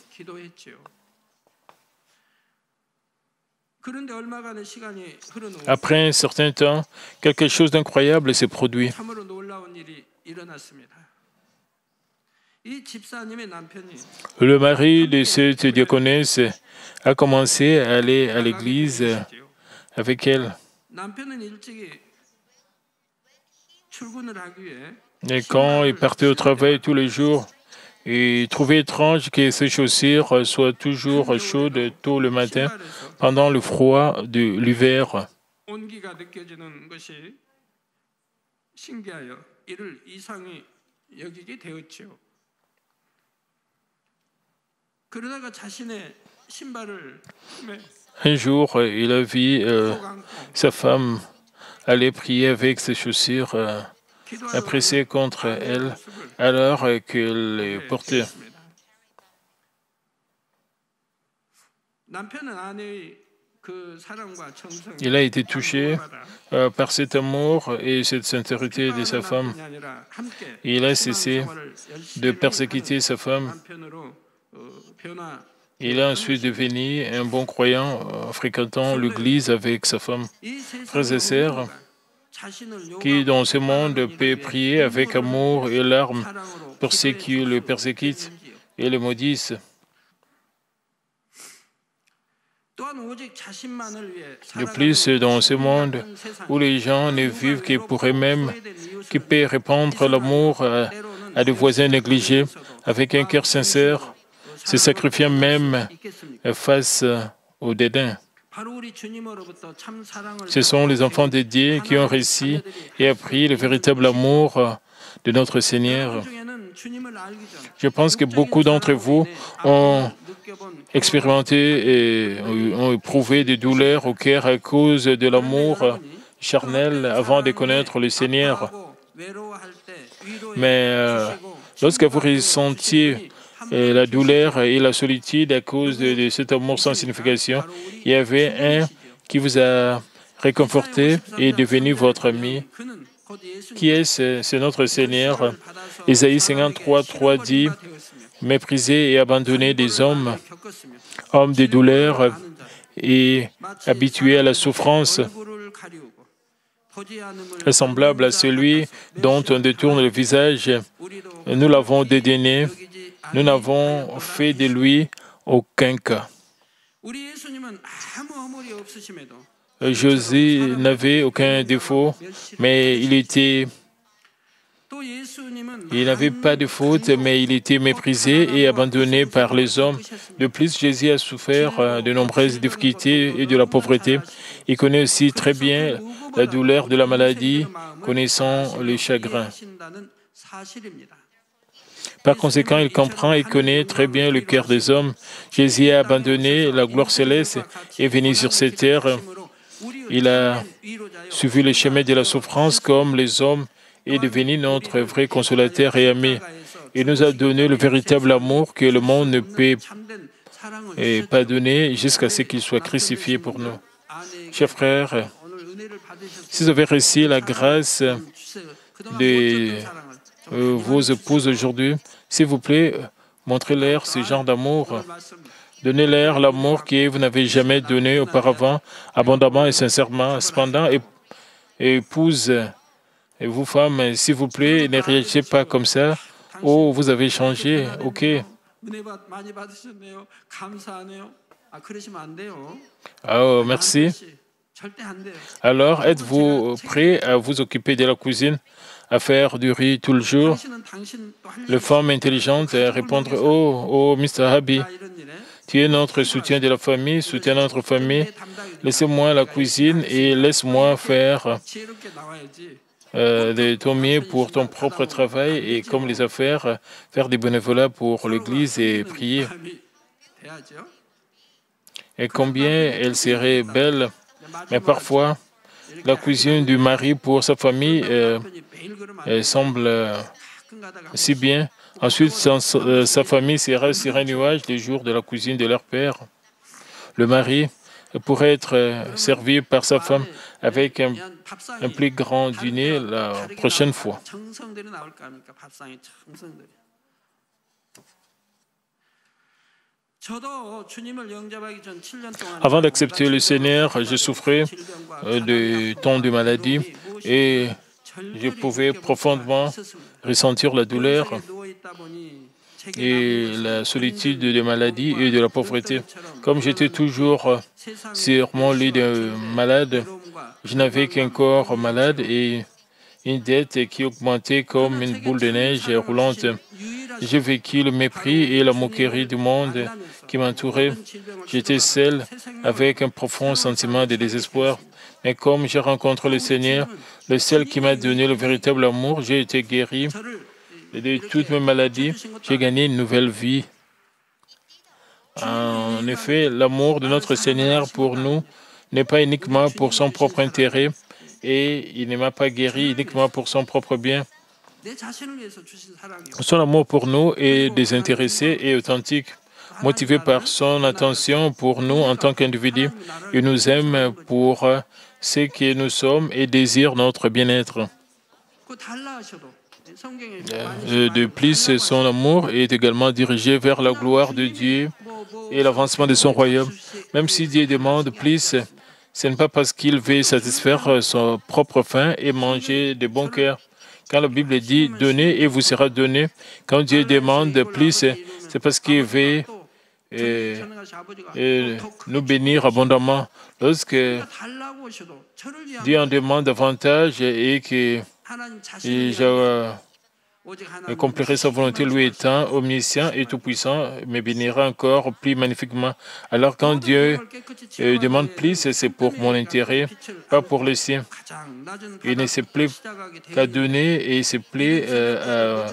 Après un certain temps, quelque chose d'incroyable s'est produit. Le mari de cette diaconesse a commencé à aller à l'église avec elle. Et quand il partait au travail tous les jours, il trouvait étrange que ses chaussures soient toujours chaudes tôt le matin pendant le froid de l'hiver. Un jour, il a vu sa femme aller prier avec ses chaussures pressées contre elle alors qu'elle les portait. Il a été touché par cet amour et cette sincérité de sa femme. Il a cessé de persécuter sa femme. Il est ensuite devenu un bon croyant, fréquentant l'église avec sa femme. Frères et sœurs, qui dans ce monde peut prier avec amour et larmes pour ceux qui le persécutent et le maudissent. De plus, dans ce monde où les gens ne vivent que pour eux-mêmes, qui peut répandre l'amour à des voisins négligés avec un cœur sincère, se sacrifiant même face au dédain. Ce sont les enfants de Dieu qui ont réussi et appris le véritable amour de notre Seigneur. Je pense que beaucoup d'entre vous ont expérimenté et ont éprouvé des douleurs au cœur à cause de l'amour charnel avant de connaître le Seigneur. Mais lorsque vous ressentiez la douleur et la solitude à cause de cet amour sans signification, il y avait un qui vous a réconforté et est devenu votre ami. Qui est-ce? C'est notre Seigneur. Ésaïe 53, 3 dit « Méprisé et abandonné des hommes, hommes de douleur et habitués à la souffrance, semblable à celui dont on détourne le visage, nous l'avons dédaigné, nous n'avons fait de lui aucun cas. » José n'avait aucun défaut, mais il n'avait pas de faute, mais il était méprisé et abandonné par les hommes. De plus, Jésus a souffert de nombreuses difficultés et de la pauvreté. Il connaît aussi très bien la douleur de la maladie, connaissant le chagrin. Par conséquent, il comprend et connaît très bien le cœur des hommes. Jésus a abandonné la gloire céleste et est venu sur cette terre. Il a suivi le chemin de la souffrance comme les hommes et est devenu notre vrai consolateur et ami. Il nous a donné le véritable amour que le monde ne peut pas donner jusqu'à ce qu'il soit crucifié pour nous. Chers frères, si vous avez reçu la grâce de vos épouses aujourd'hui, s'il vous plaît, montrez-leur ce genre d'amour. Donnez-leur l'amour que vous n'avez jamais donné auparavant, abondamment et sincèrement. Cependant, épouses, et vous femmes, s'il vous plaît, ne réagissez pas comme ça. Oh, vous avez changé, ok. Oh, merci. Alors, êtes-vous prêt à vous occuper de la cuisine, à faire du riz tout le jour? Les femmes intelligentes répondent, oh, Mr. Habi, tu es notre soutien de la famille, soutiens notre famille. Laissez-moi la cuisine et laisse-moi faire de ton mieux pour ton propre travail et comme les affaires, faire des bénévolats pour l'Église et prier. Et combien elle serait belle, mais parfois, la cuisine du mari pour sa famille semble si bien. Ensuite, sa famille sera sur un nuage les jours de la cuisine de leur père. Le mari pourrait être servi par sa femme avec un plus grand dîner la prochaine fois. Avant d'accepter le Seigneur, je souffrais de tant de maladies et je pouvais profondément ressentir la douleur et la solitude des maladies et de la pauvreté. Comme j'étais toujours sur mon lit de malade, je n'avais qu'un corps malade et une dette qui augmentait comme une boule de neige roulante. J'ai vécu le mépris et la moquerie du monde qui m'entourait. J'étais seul avec un profond sentiment de désespoir. Mais comme j'ai rencontré le Seigneur, le seul qui m'a donné le véritable amour, j'ai été guéri de toutes mes maladies. J'ai gagné une nouvelle vie. En effet, l'amour de notre Seigneur pour nous n'est pas uniquement pour son propre intérêt et il ne m'a pas guéri uniquement pour son propre bien. Son amour pour nous est désintéressé et authentique, motivé par son attention pour nous en tant qu'individus. Il nous aime pour ce que nous sommes et désire notre bien-être. De plus, son amour est également dirigé vers la gloire de Dieu et l'avancement de son royaume. Même si Dieu demande plus, ce n'est pas parce qu'il veut satisfaire son propre faim et manger de bon cœur. Quand la Bible dit « donnez et vous sera donné », quand Dieu demande plus, c'est parce qu'il veut nous bénir abondamment. Lorsque Dieu en demande davantage et que accomplirait sa volonté, lui étant omniscient et tout-puissant, me bénira encore plus magnifiquement. Alors quand Dieu demande plus, c'est pour mon intérêt, pas pour le sien. Il ne se plaît qu'à donner et il se plaît à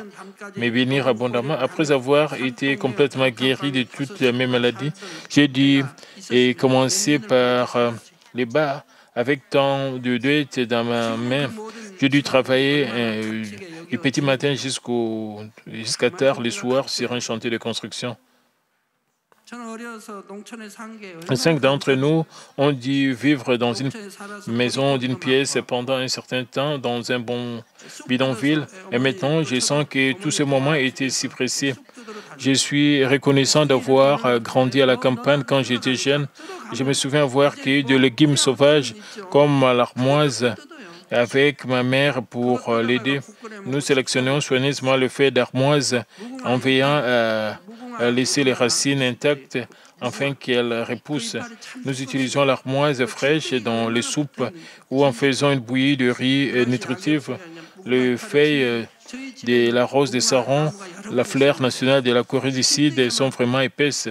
me bénir abondamment. Après avoir été complètement guéri de toutes mes maladies, j'ai dû commencer par les bas. Avec tant de dettes dans ma main, j'ai dû travailler du petit matin jusqu'à tard le soir sur un chantier de construction. 5 d'entre nous ont dû vivre dans une maison d'une pièce pendant un certain temps dans un bon bidonville. Et maintenant, je sens que tous ces moments étaient si précieux. Je suis reconnaissant d'avoir grandi à la campagne quand j'étais jeune. Je me souviens avoir cueilli de légumes sauvages comme l'armoise avec ma mère pour l'aider. Nous sélectionnons soigneusement le fait d'armoise en veillant à laisser les racines intactes afin qu'elles repoussent. Nous utilisons l'armoise fraîche dans les soupes ou en faisant une bouillie de riz nutritive. Les feuilles de la rose de Saron, la fleur nationale de la Corée du Sud, sont vraiment épaisses.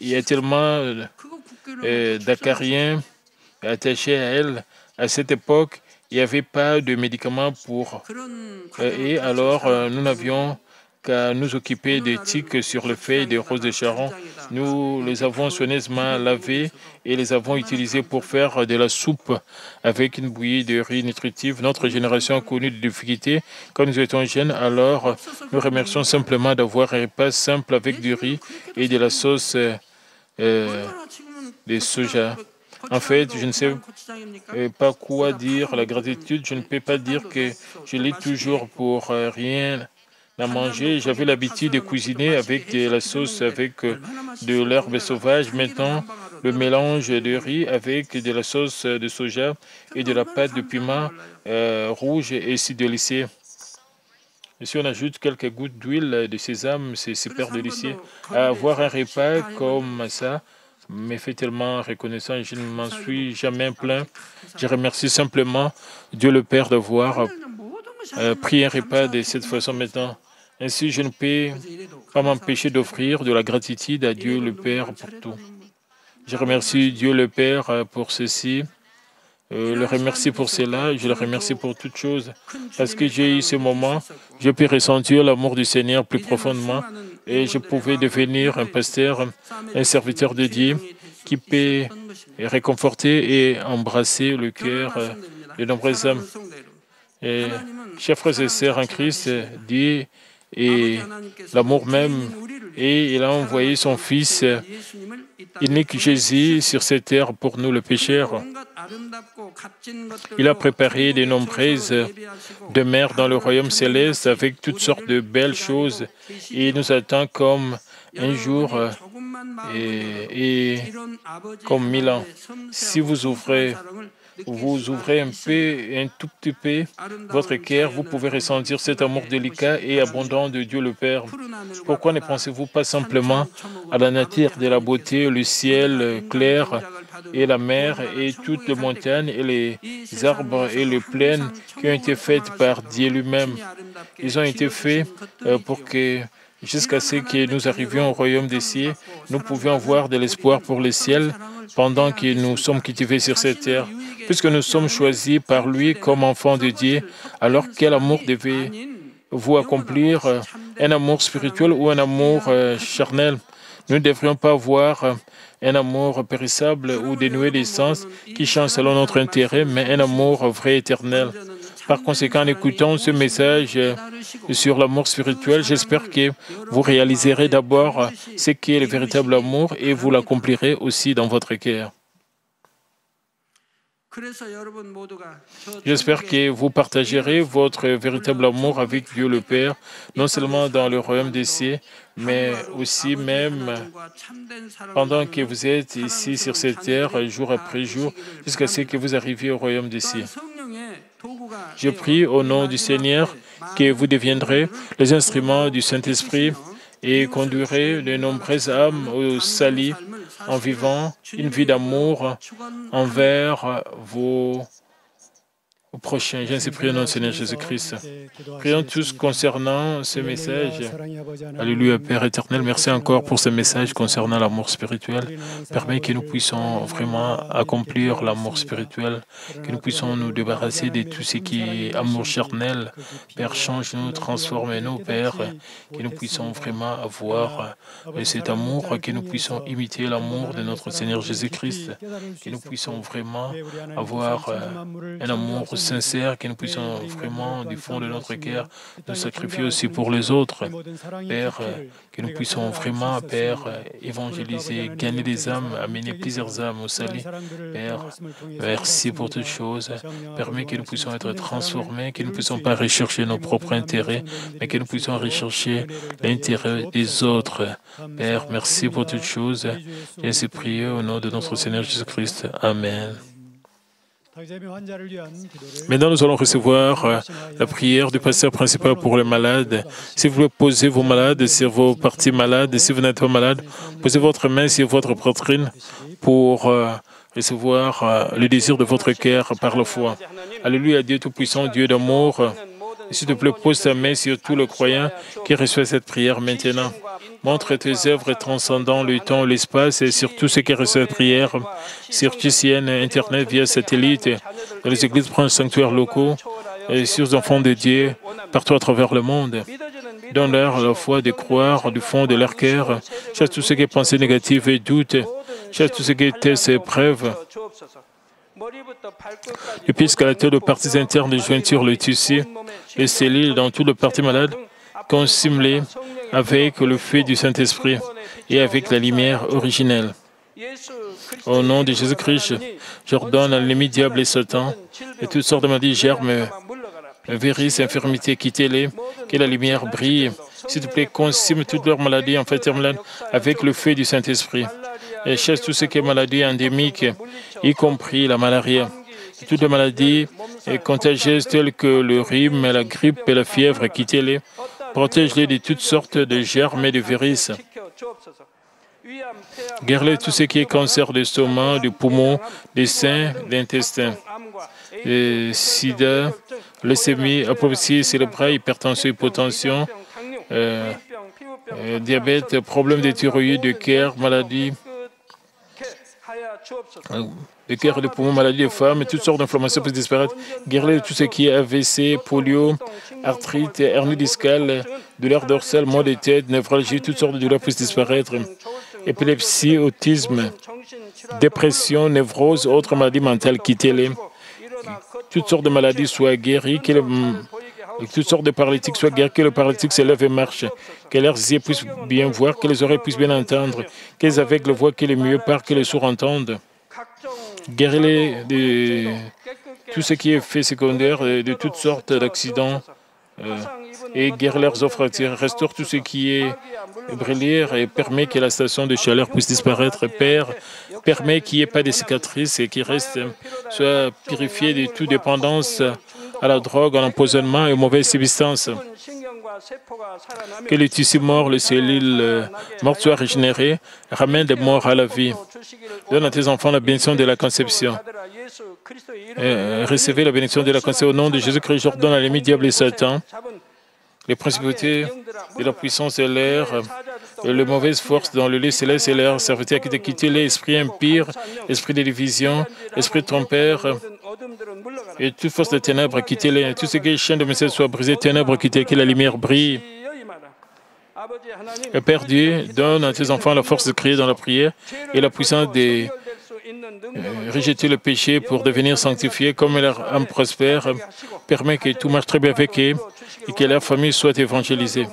Il y a tellement d'acariens attachés à elles. À cette époque, il n'y avait pas de médicaments pour... et alors, nous n'avions qu'à nous occuper des tiques sur les feuilles des roses de Sharon. Nous les avons soigneusement lavées et les avons utilisées pour faire de la soupe avec une bouillie de riz nutritive. Notre génération a connu des difficultés quand nous étions jeunes, alors nous remercions simplement d'avoir un repas simple avec du riz et de la sauce de soja. En fait, je ne sais pas quoi dire. La gratitude, je ne peux pas dire que je l'ai toujours pour rien à manger. J'avais l'habitude de cuisiner avec de la sauce avec de l'herbe sauvage. Maintenant, le mélange de riz avec de la sauce de soja et de la pâte de piment rouge est si délicieux. Et si on ajoute quelques gouttes d'huile de sésame, c'est super délicieux. Avoir un repas comme ça me fait tellement reconnaissant. Je ne m'en suis jamais plaint. Je remercie simplement Dieu le Père d'avoir pris un repas de cette façon maintenant. Ainsi, je ne peux pas m'empêcher d'offrir de la gratitude à Dieu le Père pour tout. Je remercie Dieu le Père pour ceci. Le remercie pour cela. Je le remercie pour toutes choses. Parce que j'ai eu ce moment, je peux ressentir l'amour du Seigneur plus profondément et je pouvais devenir un pasteur, un serviteur de Dieu qui peut réconforter et embrasser le cœur de nombreuses âmes. Et, chers frères et sœurs en Christ, Dieu et l'amour même, et il a envoyé son Fils unique Jésus sur cette terre pour nous, le pécheur. Il a préparé de nombreuses demeures dans le royaume céleste avec toutes sortes de belles choses et il nous attend comme un jour et comme 1000 ans. Si vous ouvrez un tout petit peu votre cœur, vous pouvez ressentir cet amour délicat et abondant de Dieu le Père. Pourquoi ne pensez-vous pas simplement à la nature de la beauté, le ciel clair et la mer et toutes les montagnes et les arbres et les plaines qui ont été faites par Dieu lui-même? Ils ont été faits pour que jusqu'à ce que nous arrivions au royaume des cieux, nous pouvions avoir de l'espoir pour le ciel pendant que nous sommes cultivés sur cette terre. Puisque nous sommes choisis par lui comme enfants de Dieu, alors quel amour devez-vous accomplir? Un amour spirituel ou un amour charnel? Nous ne devrions pas avoir un amour périssable ou dénué d'essence qui change selon notre intérêt, mais un amour vrai éternel. Par conséquent, en écoutant ce message sur l'amour spirituel, j'espère que vous réaliserez d'abord ce qu'est le véritable amour et vous l'accomplirez aussi dans votre cœur. J'espère que vous partagerez votre véritable amour avec Dieu le Père, non seulement dans le royaume des cieux, mais aussi même pendant que vous êtes ici sur cette terre, jour après jour, jusqu'à ce que vous arriviez au royaume des cieux. Je prie au nom du Seigneur que vous deviendrez les instruments du Saint-Esprit et conduirez de nombreuses âmes au salut en vivant une vie d'amour envers vos prochains. Je ainsi prie au nom du Seigneur Jésus-Christ. Prions tous concernant ce message. Alléluia, Père éternel, merci encore pour ce message concernant l'amour spirituel. Permets que nous puissions vraiment accomplir l'amour spirituel, que nous puissions nous débarrasser de tout ce qui est amour charnel. Père, change-nous, transforme-nous, Père, que nous puissions vraiment avoir cet amour, que nous puissions imiter l'amour de notre Seigneur Jésus-Christ, que nous puissions vraiment avoir un amour sincère, que nous puissions vraiment, du fond de notre cœur, nous sacrifier aussi pour les autres. Père, que nous puissions vraiment, Père, évangéliser, gagner des âmes, amener plusieurs âmes au salut. Père, merci pour toutes choses. Permets que nous puissions être transformés, que nous ne puissions pas rechercher nos propres intérêts, mais que nous puissions rechercher l'intérêt des autres. Père, merci pour toutes choses. J'ai ainsi prié au nom de notre Seigneur Jésus-Christ. Amen. Maintenant, nous allons recevoir la prière du pasteur principal pour les malades. Si vous voulez poser vos malades sur vos parties malades, si vous n'êtes pas malade, posez votre main sur votre poitrine pour recevoir le désir de votre cœur par la foi. Alléluia, Dieu Tout-Puissant, Dieu d'amour. S'il te plaît, pose ta main sur tous les croyants qui reçoivent cette prière maintenant. Montre tes œuvres transcendant le temps, l'espace et sur tous ceux qui reçoivent cette prière, sur TCN, Internet, via satellite, dans les églises, proches, sanctuaires locaux, et sur les enfants de Dieu, partout à travers le monde. Donne-leur la foi de croire du fond de leur cœur. Chasse tous ceux qui pensent négatifs et doutent. Chasse tous ceux qui testent et épreuves. Et puisqu'à la tête de parties internes de jointure, le tissu, les cellules dans tout le parti malade, consumées avec le feu du Saint-Esprit et avec la lumière originelle. Au nom de Jésus-Christ, j'ordonne à l'ennemi diable et Satan et toutes sortes de maladies, germes, virus, infirmités, quittez-les, que la lumière brille. S'il te plaît, consume toutes leurs maladies, en fait, avec le feu du Saint-Esprit. Et chasse tout ce qui est maladie endémique, y compris la malaria. Toutes les maladies contagieuses telles que le rhume, la grippe et la fièvre, quittez-les. Protège-les de toutes sortes de germes et de virus. Guéris-les tout ce qui est cancer de l'estomac, du poumon, des seins, des intestins. Sida, leucémie, apoplexie cérébrale, hypertension, hypotension, diabète, problèmes de thyroïde, de cœur, maladie de cœur et de poumon, maladie des femmes, et toutes sortes d'inflammations puissent disparaître. Guérir tout ce qui est AVC, polio, arthrite, hernie discale, douleur dorsale, maux de tête, névralgie, toutes sortes de douleurs puissent disparaître. Épilepsie, autisme, dépression, névrose, autres maladies mentales, quittez-les. Toutes sortes de maladies soient guéries, que toutes sortes de paralytiques soient guéris, que le paralytique se lève et marche, que leurs yeux puissent bien voir, que les oreilles puissent bien entendre, que les aveugles voient, que les muets parlent, que les sourds entendent. Guéris-les de tout ce qui est fait secondaire, de toutes sortes d'accidents, et guéris leurs offres, restaure tout ce qui est brûlé et permet que la station de chaleur puisse disparaître. Père, permet qu'il n'y ait pas de cicatrices et qu'il reste, soit purifié de toute dépendance à la drogue, à l'empoisonnement et aux mauvaises substances. Que les tissus morts, les cellules mortes soient régénérées, ramène des morts à la vie. Donne à tes enfants la bénédiction de la conception. Recevez la bénédiction de la conception au nom de Jésus-Christ. J'ordonne à l'ennemi, diable et Satan, les principautés de la puissance de l'air, les mauvaises forces dans le lieu céleste et l'air, serviteur qui t'a quitté, l'esprit impur, esprit de division, esprit de trompeur, et toute force de ténèbres, quittez-les. Tout ce qui est chaîne de message soit brisé, ténèbres, quittez, que la lumière brille. Et Père Dieu, donne à tes enfants la force de crier dans la prière et la puissance de rejeter le péché pour devenir sanctifiés comme leur âme prospère. Permet que tout marche très bien avec eux et que leur famille soit évangélisée.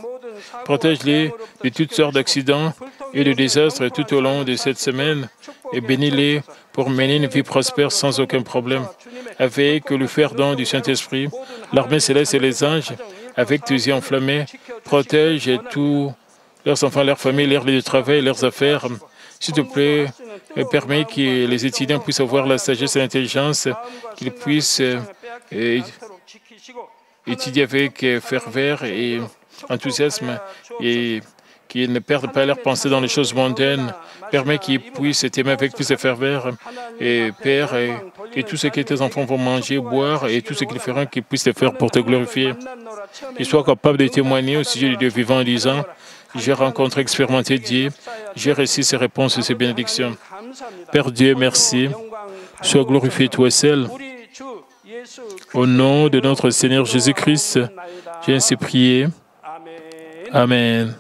Protège-les de toutes sortes d'accidents, et de désastres tout au long de cette semaine et bénis-les pour mener une vie prospère sans aucun problème. Avec le fer don du Saint-Esprit, l'armée céleste et les anges, avec tes yeux enflammés, protège tous leurs enfants, leurs familles, leurs lieux de travail, leurs affaires. S'il te plaît, permets que les étudiants puissent avoir la sagesse et l'intelligence, qu'ils puissent étudier avec ferveur et enthousiasme et qu'ils ne perdent pas leur pensée dans les choses mondaines. Permets qu'ils puissent t'aimer avec plus de ferveur. Et Père, que tout ce que tes enfants vont manger, boire et tout ce qu'ils feront, qu'ils puissent te faire pour te glorifier. Qu'ils soient capables de témoigner au sujet du Dieu vivant en disant: j'ai rencontré, expérimenté Dieu, j'ai reçu ses réponses et ses bénédictions. Père Dieu, merci. Sois glorifié toi seul. Au nom de notre Seigneur Jésus-Christ, j'ai ainsi prié. Amen.